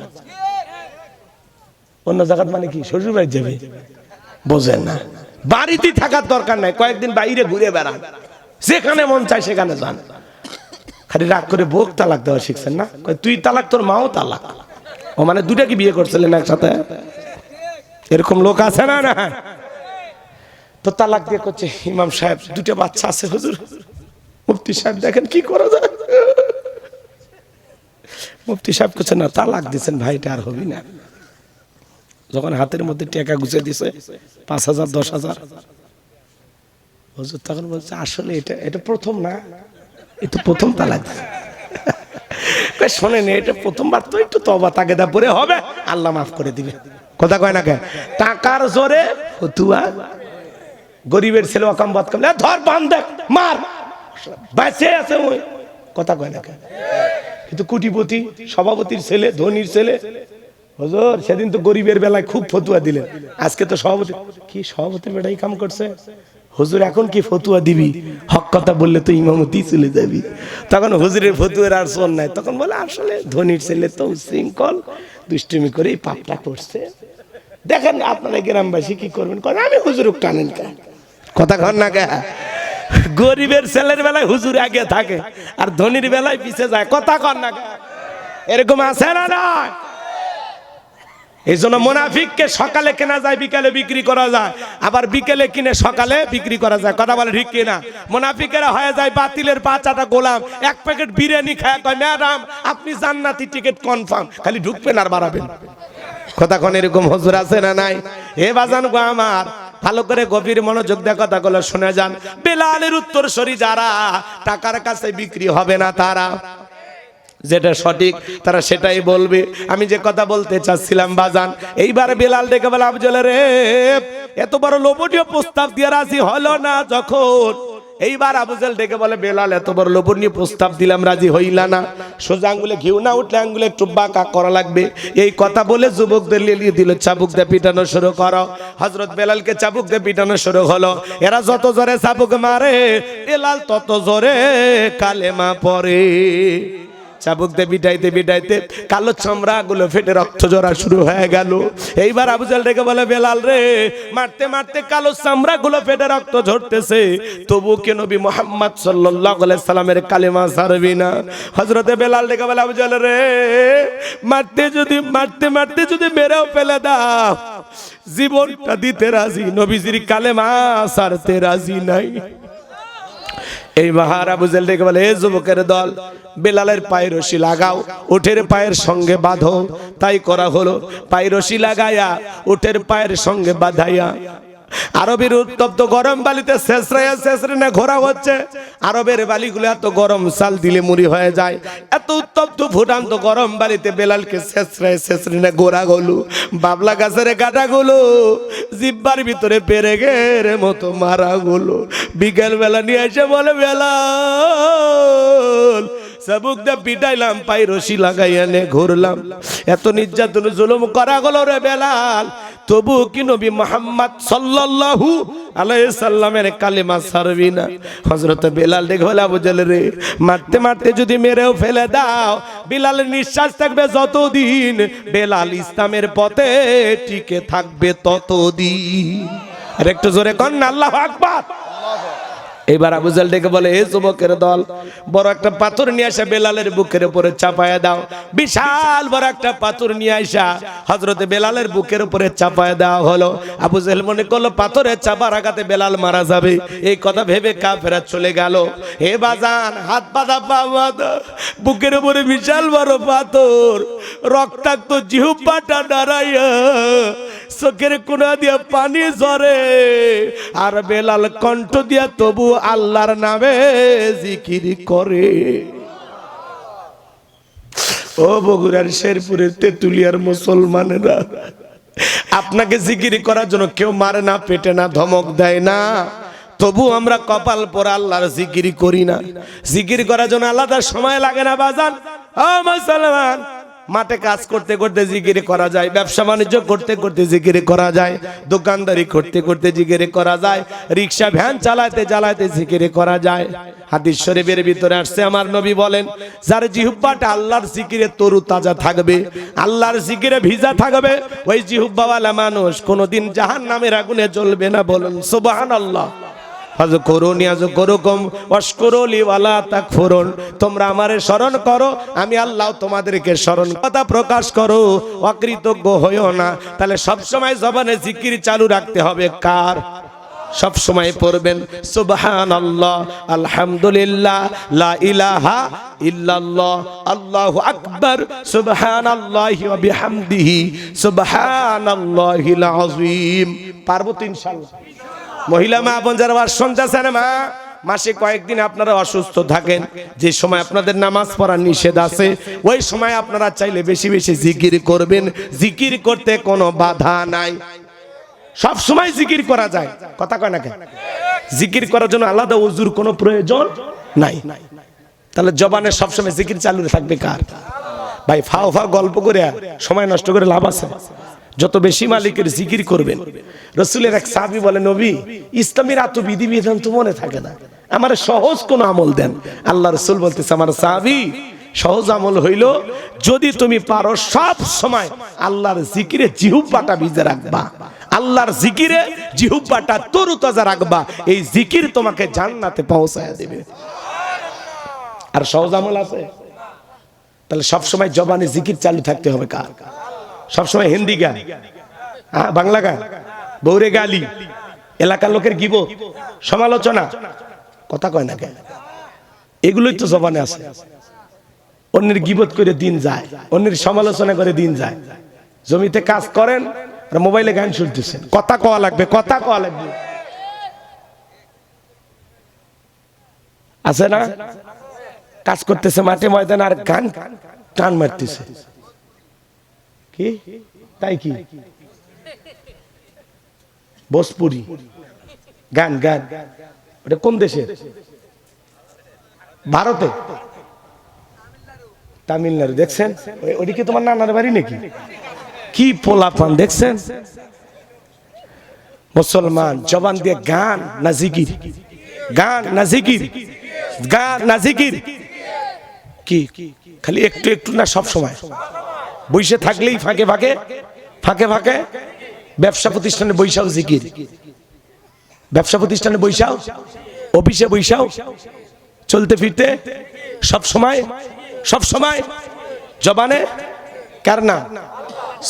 অন্য জায়গা মানে কি? শ্বশুর বাড়ি যাবে? বোঝেন না, বাড়িতে থাকার দরকার নাই, কয়েকদিন বাইরে ঘুরে বেড়ান, যেখানে মন চায় সেখানে যান। খালি রাগ করে বউ তালাক দেওয়া শিখছেন না? তুই তালাক, তোর মাও তালাক। ও মানে দুটা কি বিয়ে করছিলেন একসাথে? এরকম লোক আছে না? না, তো তালাক দিয়ে করছে। ইমাম সাহেব, দুটো বাচ্চা আছে হুজুর, মুফতি সাহেব দেখেন কি করা যায়। মুফতি সাহেব করছে, না তালাক দিচ্ছেন ভাই, এটা আর হবি না। যখন হাতের মধ্যে টাকা গুছিয়ে দিছে 5,000 10,000, হুজুর তখন বলছে, আসলে এটা প্রথম না, এটা প্রথম তালাক। শোনেন, এটা প্রথমবার তো একটু তওবা তাগেদা পরে হবে, আল্লাহ মাফ করে দিবে। কথা কয় না কেন? টাকার জোরে ফতুয়া, গরিবের ছেলে অকাম বদকাম, ধর বান দেখ মার, বেঁচে আছে ওই। কথা কয় না কেন? কিন্তু কোটিপতি সভাপতির ছেলে, ধনির ছেলে, হুজুর সেদিন তো গরিবের বেলায় খুব ফতুয়া দিলেন, আজকে তো সভাপতি। কি সভাপতির বেটাই কাম করছে? হুজুর এখন কি ফতুয়া দিবি? হক কথা বললে তো ইমামতি চলে যাবি। তখন হুজুরের ফতুয়ার আর শোন নাই, তখন বলে আসলে ধনির ছেলে তো শৃঙ্খল, দুষ্টুমি করে এই পাপটা করছে। দেখেন আপনারা গ্রামবাসী কি করবেন? আমি হুজুর টানেন কে? কথা কন না কে? গরিবের ছেলের বেলায় হুজুর আগে থাকে আর ধনির বেলায় পিছে যায়। কথা কন না কে? এরকম আছে না? না, এই জন্য মুনাফিককে সকালে কেনা যায়, বিকালে বিক্রি করা যায়, আবার বিকেলে কিনে সকালে বিক্রি করা যায়। কথা বলে ঠিক কিনা? মুনাফিকেরা হয়ে যায় বাতিলের 5টা গোলাম। এক প্যাকেট বিরিয়ানি খায়, কয় ম্যাডাম আপনি জান্নাতি টিকিট কনফার্ম, খালি ঢুকবেন আর বাড়াবেন। কথা কোন এরকম হুজুর আছে না নাই? এ বাজান গো আমার, ভালো করে গভীর মনোযোগ দিয়ে কথাগুলো শুনে যান। বেলালের উত্তরসূরি যারা, টাকার কাছে বিক্রি হবে না তারা। যেটা সঠিক তারা সেটাই বলবে। আমি যে কথা বলতে চাচ্ছিলাম বাজান, এইবার বেলাল ডেকে বলে আবু জেহেল রে, এত বড় লোভনীয় প্রস্তাব দিয়ে রাজি হলো না যখন, এইবার আবু জেহেল ডেকে বলে বেলাল এত বড় লোভনীয় প্রস্তাব দিলাম রাজি হইলা না, সোজা আঙ্গুলে ঘিউ না উঠলে আঙ্গুলে একটু বাঁকা করা লাগবে। এই কথা বলে যুবকদের লিলিয়ে দিল, চাবুক দিয়ে পিটানো শুরু করো। হযরত বেলালকে চাবুক দিয়ে পিটানো শুরু হলো। এরা যত জোরে চাবুক মারে বেলাল তত জোরে কালেমা পড়ে। চাবুক দিয়ে পিটাইতে পিটাইতে কালো চামড়া গুলো ফেটে রক্ত ঝরা শুরু হয়ে গেল। এইবার আবু জেহেল ডেকে বলে বেলাল রে, মারতে মারতে কালো চামড়া গুলো ফেটে রক্ত ঝরতেছে, তবু কে নবী মুহাম্মদ সাল্লাল্লাহু আলাইহি সাল্লামের কালেমা ছাড়বি না? হযরতে বেলাল ডেকে বলে আবু জেহেল রে, মারতে মারতে যদি মেরেও ফেলে দাও, জীবনটা দিতে রাজি, নবীজির কালেমা ছাড়তে রাজি নাই। এই বাহার আবু জেহেল ডেকে বলে, এ যুবকের দল, বেলালের পায়ের রশি লাগাও, উটের পায়ের সঙ্গে বাঁধো। তাই করা হলো, পায়ের রশি লাগাইয়া উটের পায়ের সঙ্গে বাঁধাইয়া আরবের উত্তপ্ত গরম বালিতে শেষরে ঘোরা হচ্ছে। আরবের বালিগুলো এত গরম, চাল দিলে মুড়ি হয়ে যায়। এত উত্তপ্ত ফুটান্ত গরম বালিতে বেলালকে শেষরে ঘোরা গলু, বাবলা গাছের গাটা গুলো জিব্বার ভিতরে পেরে গের মতো মারা গুলো। বিকেল বেলা নিয়ে এসে বলে বেলাল, চাবুক দিয়ে পিটাইলাম, পাই রশি লাগাইয়া নে ঘুরলাম, এত নির্যাতন জুলুম করা গেল রে বেলাল, তবু কি নবী মুহাম্মদ সাল্লাল্লাহু আলাইহি সাল্লামের কালেমা ছাড়বি না? হযরত বেলাল ডেকে বলে আবু জেহেল রে, মারতে মারতে যদি মেরেও ফেলে দাও, বেলালের নিঃশ্বাস থাকবে যতদিন, বেলাল ইসলামের পথে টিকে থাকবে ততদিন। আর একটু জোরে কন না আল্লাহু আকবার। এবার আবু জেহেল ডেকে বলে, এ যুবকের দল, বড় একটা পাথর নিয়ে আসা বেলালের বুকের উপরে চাপায়া দাও। বিশাল বড় একটা পাথর নিয়ে আসা হযরতে বেলালের বুকের উপরে চাপায়া দেওয়া হলো। আবু জেহেল মনে করলো পাথরের চাপার আঘাতে বেলাল মারা যাবে, এই কথা ভেবে কাফেররা চলে গেল। হে বাজান, হাত বাঁধা পা বাঁধা, বুকের উপরে বিশাল বড় পাথর, রক্তাক্ত জিহ্বাটা দাঁড়াইয়া চোখের কোনা দিয়া পানি ঝরে, আর বেলাল কণ্ঠ দিয়া তবু আল্লাহর নামে জিকির করে। ও বগুড়ার শেরপুরের তেতুলিয়ার মুসলমানেরা, আপনাকে জিকির করার জন্য কেউ মারে না, পেটে না, ধমক দেয় না, তবু আমরা কপাল পরে আল্লাহর জিকির করি না। জিকির করার জন্য আলাদা সময় লাগে না বাজান। ও মুসলমান, মাঠে কাজ করতে করতে জিকির করা যায়, ব্যবসা বাণিজ্য করতে করতে জিকির করা যায়, দোকানদারি করতে করতে জিকির করা যায়, রিক্সা ভ্যান চালাতে চালাতে জিকির করা যায়। হাদিস শরীফের ভিতরে আসছে, আমার নবী বলেন, যার জিহ্বাটা আল্লাহর জিকিরে তরু তাজা থাকবে, আল্লাহর জিকিরে ভিজা থাকবে, ওই জিহ্বাওয়ালা মানুষ কোনোদিন জাহান্নামের আগুনে জ্বলবে না। বলুন সুবহানাল্লাহ। তোমরা আমারে স্মরণ করো, আমি আল্লাহ তোমাদেরকে স্মরণ। কথা প্রকাশ করো, অকৃতজ্ঞ হইও না। তাহলে সবসময় জবানে জিকির চালু রাখতে হবে কার? সব সময় পড়বেন সুবহানাল্লাহ, আলহামদুলিল্লাহ, লা ইলাহা ইল্লাল্লাহ, আল্লাহু আকবার, সুবহানাল্লাহি ওয়া বিহামদিহি, সুবহানাল্লাহিল আযীম। পারবো তো ইনশাআল্লাহ? মহিলা মা বোন যারা শুনতেছেন, মা মাসে কয়েকদিন আপনারা অসুস্থ থাকেন, যে সময় আপনাদের নামাজ পড়া নিষেধ আছে, ওই সময় আপনারা চাইলে বেশি বেশি জিকির করবেন। জিকির করতে কোনো বাধা নাই, সব সময় জিকির করা যায়। কথা কয় না কেন? জিকির করার জন্য আলাদা ওযুর কোনো প্রয়োজন নাই। তাহলে জবানে সব সময় জিকির চালু থাকবে কার? ভাই ফাও ফাও গল্প করে সময় নষ্ট করে লাভ আছে? যত বেশি মালিকের জিকির করবেন। রাসূলের এক সাহাবী বলে, নবী, ইসলামের এত বিধিবিধান তো মনে থাকে না, আমার সহজ কোন আমল দেন। আল্লাহ রাসূল বলতেছে, আমার সাহাবী, সহজ আমল হইল, যদি তুমি পারো সব সময় আল্লাহর জিকিরে জিহ্বাটা ভিজে রাখবা, আল্লাহর জিকিরে জিহ্বাটা তরুতাজা রাখবা, এই জিকির তোমাকে জান্নাতে পৌঁছায় দেবে। আর সহজ আমল আছে? তাহলে সব সময় জবানে জিকির চালু থাকতে হবে কার? সবসময় হিন্দি গান, বাংলা গান, বউরে গালি, এলাকার লোকের গিবত, সমালোচনা, কথা কয় না কেন? এগুলোই তো জবানে আছে। অন্যের গিবত করে দিন যায়, অন্যের সমালোচনা করে দিন যায়। জমিতে কাজ করেন আর মোবাইলে গান শুনতেছেন, কথা কওয়া লাগবে, কথা কওয়া লাগবে, আছে না? কাজ করতেছে মাঠে ময়দান আর গান টান মারতেছে কি তাই কি ভোজপুরি গান গান ওটা কোন দেশে ভারতে তামিলনাড়ু দেখছেন ওদিকে তোমার নানার বাড়ি নাকি কি পোলাপান দেখছেন মুসলমান জবান দিয়ে গান না জিকির গান না জিকির গান না জিকির কি খালি একটু একটু না সব সময় বইসে থাকলেই ফাঁকে ফাঁকে ফাঁকে ফাঁকে ব্যবসা প্রতিষ্ঠানে বৈশাও জিকির ব্যবসা প্রতিষ্ঠানে বৈশাও অফিসে বৈশাও চলতে ফিরতে সব সময় জবানে কার নাম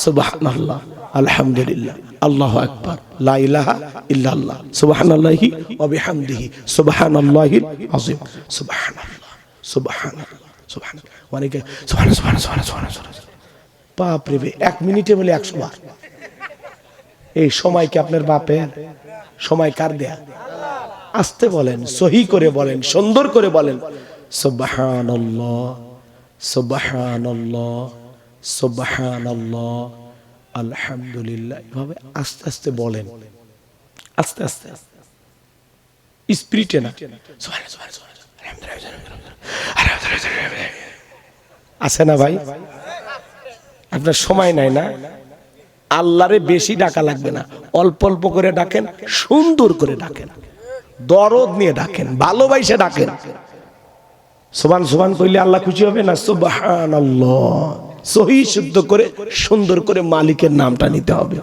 সুবহানাল্লাহ আলহামদুলিল্লাহ আল্লাহু আকবার লা ইলাহা ইল্লাল্লাহ সুবহানাল্লাহি ওয়া বিহামদিহি সুবহানাল্লাহিল আযীম সুবহানাল্লাহ সুবহানাল্লাহ সুবহানাল্লাহ ওয়ালাইকুম সুবহানাল্লাহ বাপ রে 1 মিনিটে বলে 100 বার এই সময় কি আপনার বাপের সময় কার দেয়া আস্তে বলেন সহি করে বলেন সুন্দর করে বলেন সুবহানাল্লাহ সুবহানাল্লাহ সুবহানাল্লাহ আলহামদুলিল্লাহ এভাবে আস্তে আস্তে বলেন আস্তে আস্তে স্পিরিটে না আছে না ভাই আপনার সময় নাই না আল্লাহরে বেশি ডাকা লাগবে না অল্প অল্প করে ডাকেন সুন্দর করে ডাকেন দরদ নিয়ে ডাকেন ভালোবাসে ডাকেন সুবহান সুবহান কইলে আল্লাহ খুশি হবে না সুবহানাল্লাহ সহি শুদ্ধ করে সুন্দর করে মালিকের নামটা নিতে হবে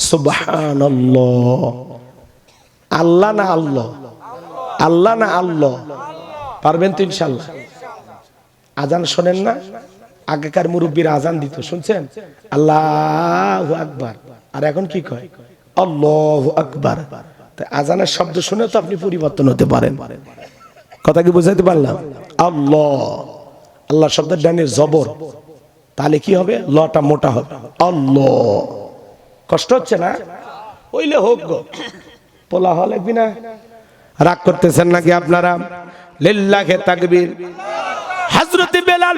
সুবহানাল্লাহ আল্লাহ না আল্লাহ আল্লাহ না আল্লাহ পারবেন তো ইনশাআল্লাহ আজান শোনেন না আগেকার মুরব্বীরা আজান দিত শুনছেন আল্লাহু আকবার আর এখন কি কয় আল্লাহু আকবার তাই আজানের শব্দ শুনে তো আপনি পরিবর্তন হতে পারেন কথা কি বুঝাইতে পারলাম আল্লাহ আল্লাহ শব্দের ডানে জবর তাহলে কি হবে লটা মোটা হবে আল্লাহ কষ্ট হচ্ছে না হইলে হোক গো পোলা হলে বিনা রাগ করতেছেন নাকি আপনারা লিল্লাহি তাকবীর হযরত বেলাল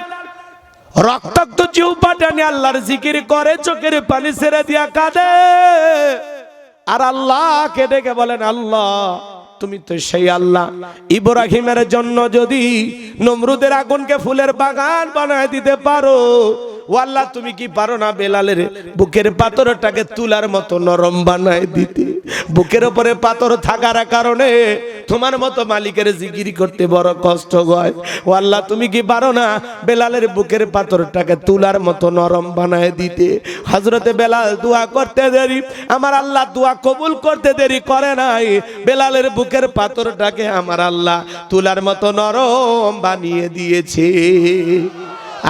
রক্তাক্ত জিহ্বা টানে আল্লাহর জিকির করে চোখের পানি ছেড়ে দিয়া কাঁদে আর আল্লাহকে ডেকে বলেন আল্লাহ তুমি তো সেই আল্লাহ ইব্রাহিমের জন্য যদি নমরুদের আগুনকে ফুলের বাগান বানায় দিতে পারো ও আল্লাহ তুমি কি পারো না বেলালের বুকের পাথরটাকে তুলার মতো নরম বানায় দিতে বুকের উপরে পাথর থাকার কারণে তোমার মতো মালিকের জিকির করতে বড় কষ্ট হয় ও আল্লাহ তুমি কি পারো না বেলালের বুকের পাথরটাকে তুলার মতো নরম বানায় দিতে হযরতে বেলাল দোয়া করতে দেরি আমার আল্লাহ দোয়া কবুল করতে দেরি করে নাই বেলালের বুকের পাথরটাকে আমার আল্লাহ তুলার মতো নরম বানিয়ে দিয়েছে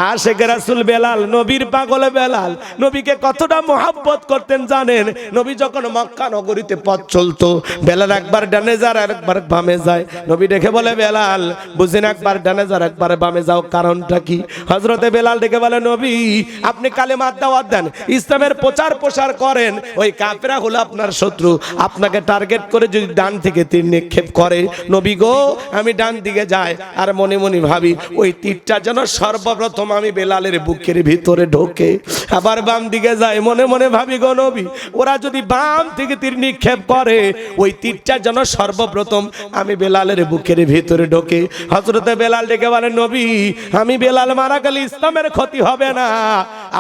আশিক রাসূল বেলাল নবীর পাগল বেলাল নবীকে কতটা মহব্বত করতেন জানেন নবী যখন মক্কা নগরীতে পথ চলতো বেলাল একবার ডানে যায় আর একবার বামে যায় নবী দেখে বলে বেলাল বুঝেন একবার ডানে যায় একবার বামে যাও কারণটা কি হযরতে বেলাল দেখে বলে নবী আপনি কালেমার দাওয়াত দেন ইসলামের প্রচার প্রসার করেন ওই কাফেররা হলো আপনার শত্রু আপনাকে টার্গেট করে যদি ডান থেকে তীর নিক্ষেপ করে নবী গো আমি ডান দিকে যাই আর মনে মনে ভাবি ওই তীরটা যেন সর্বপ্রথম আমি বেলালের বুকের ভিতরে ঢোকে আবার বাম দিকে যায় মনে মনে ভাবি গো নবী ওরা যদি বাম থেকে তীর নিক্ষেপ করে ওই তীরটা যেন সর্বপ্রথম আমি বেলালের বুকের ভিতরে ঢোকে হযরতে বেলাল ডেকে বলেন নবী আমি বেলাল মারা গেলে ইসলামের ক্ষতি হবে না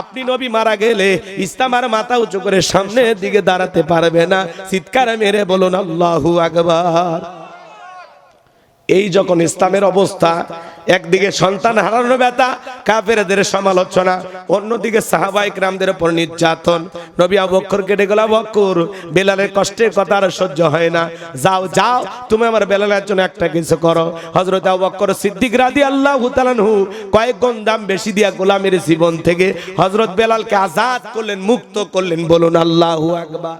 আপনি নবী মারা গেলে ইসলাম আর মাথা উঁচু করে সামনের দিকে দাঁড়াতে পারবে না চিৎকার মেরে বলুন আল্লাহু আকবার এই যখন ইসলামের অবস্থা একদিকে সন্তান হারানো ব্যথা কাফেরদের সমালোচনা অন্যদিকে সাহাবায়ে কিরামদের উপর নির্যাতন নবী আবু বকরকে ডেকে বললেন আবু বকর বেলালের কষ্টের কথা আর সহ্য হয় না যাও যাও তুমি আমার বেলালের জন্য একটা কিছু করো হযরত আবু বকর সিদ্দিক রাদিয়াল্লাহু তাআলা আনহু কয়েক গুণ দাম বেশি দিয়া গোলামের জীবন থেকে হযরত বেলালকে আজাদ করলেন মুক্ত করলেন বলুন আল্লাহু আকবার।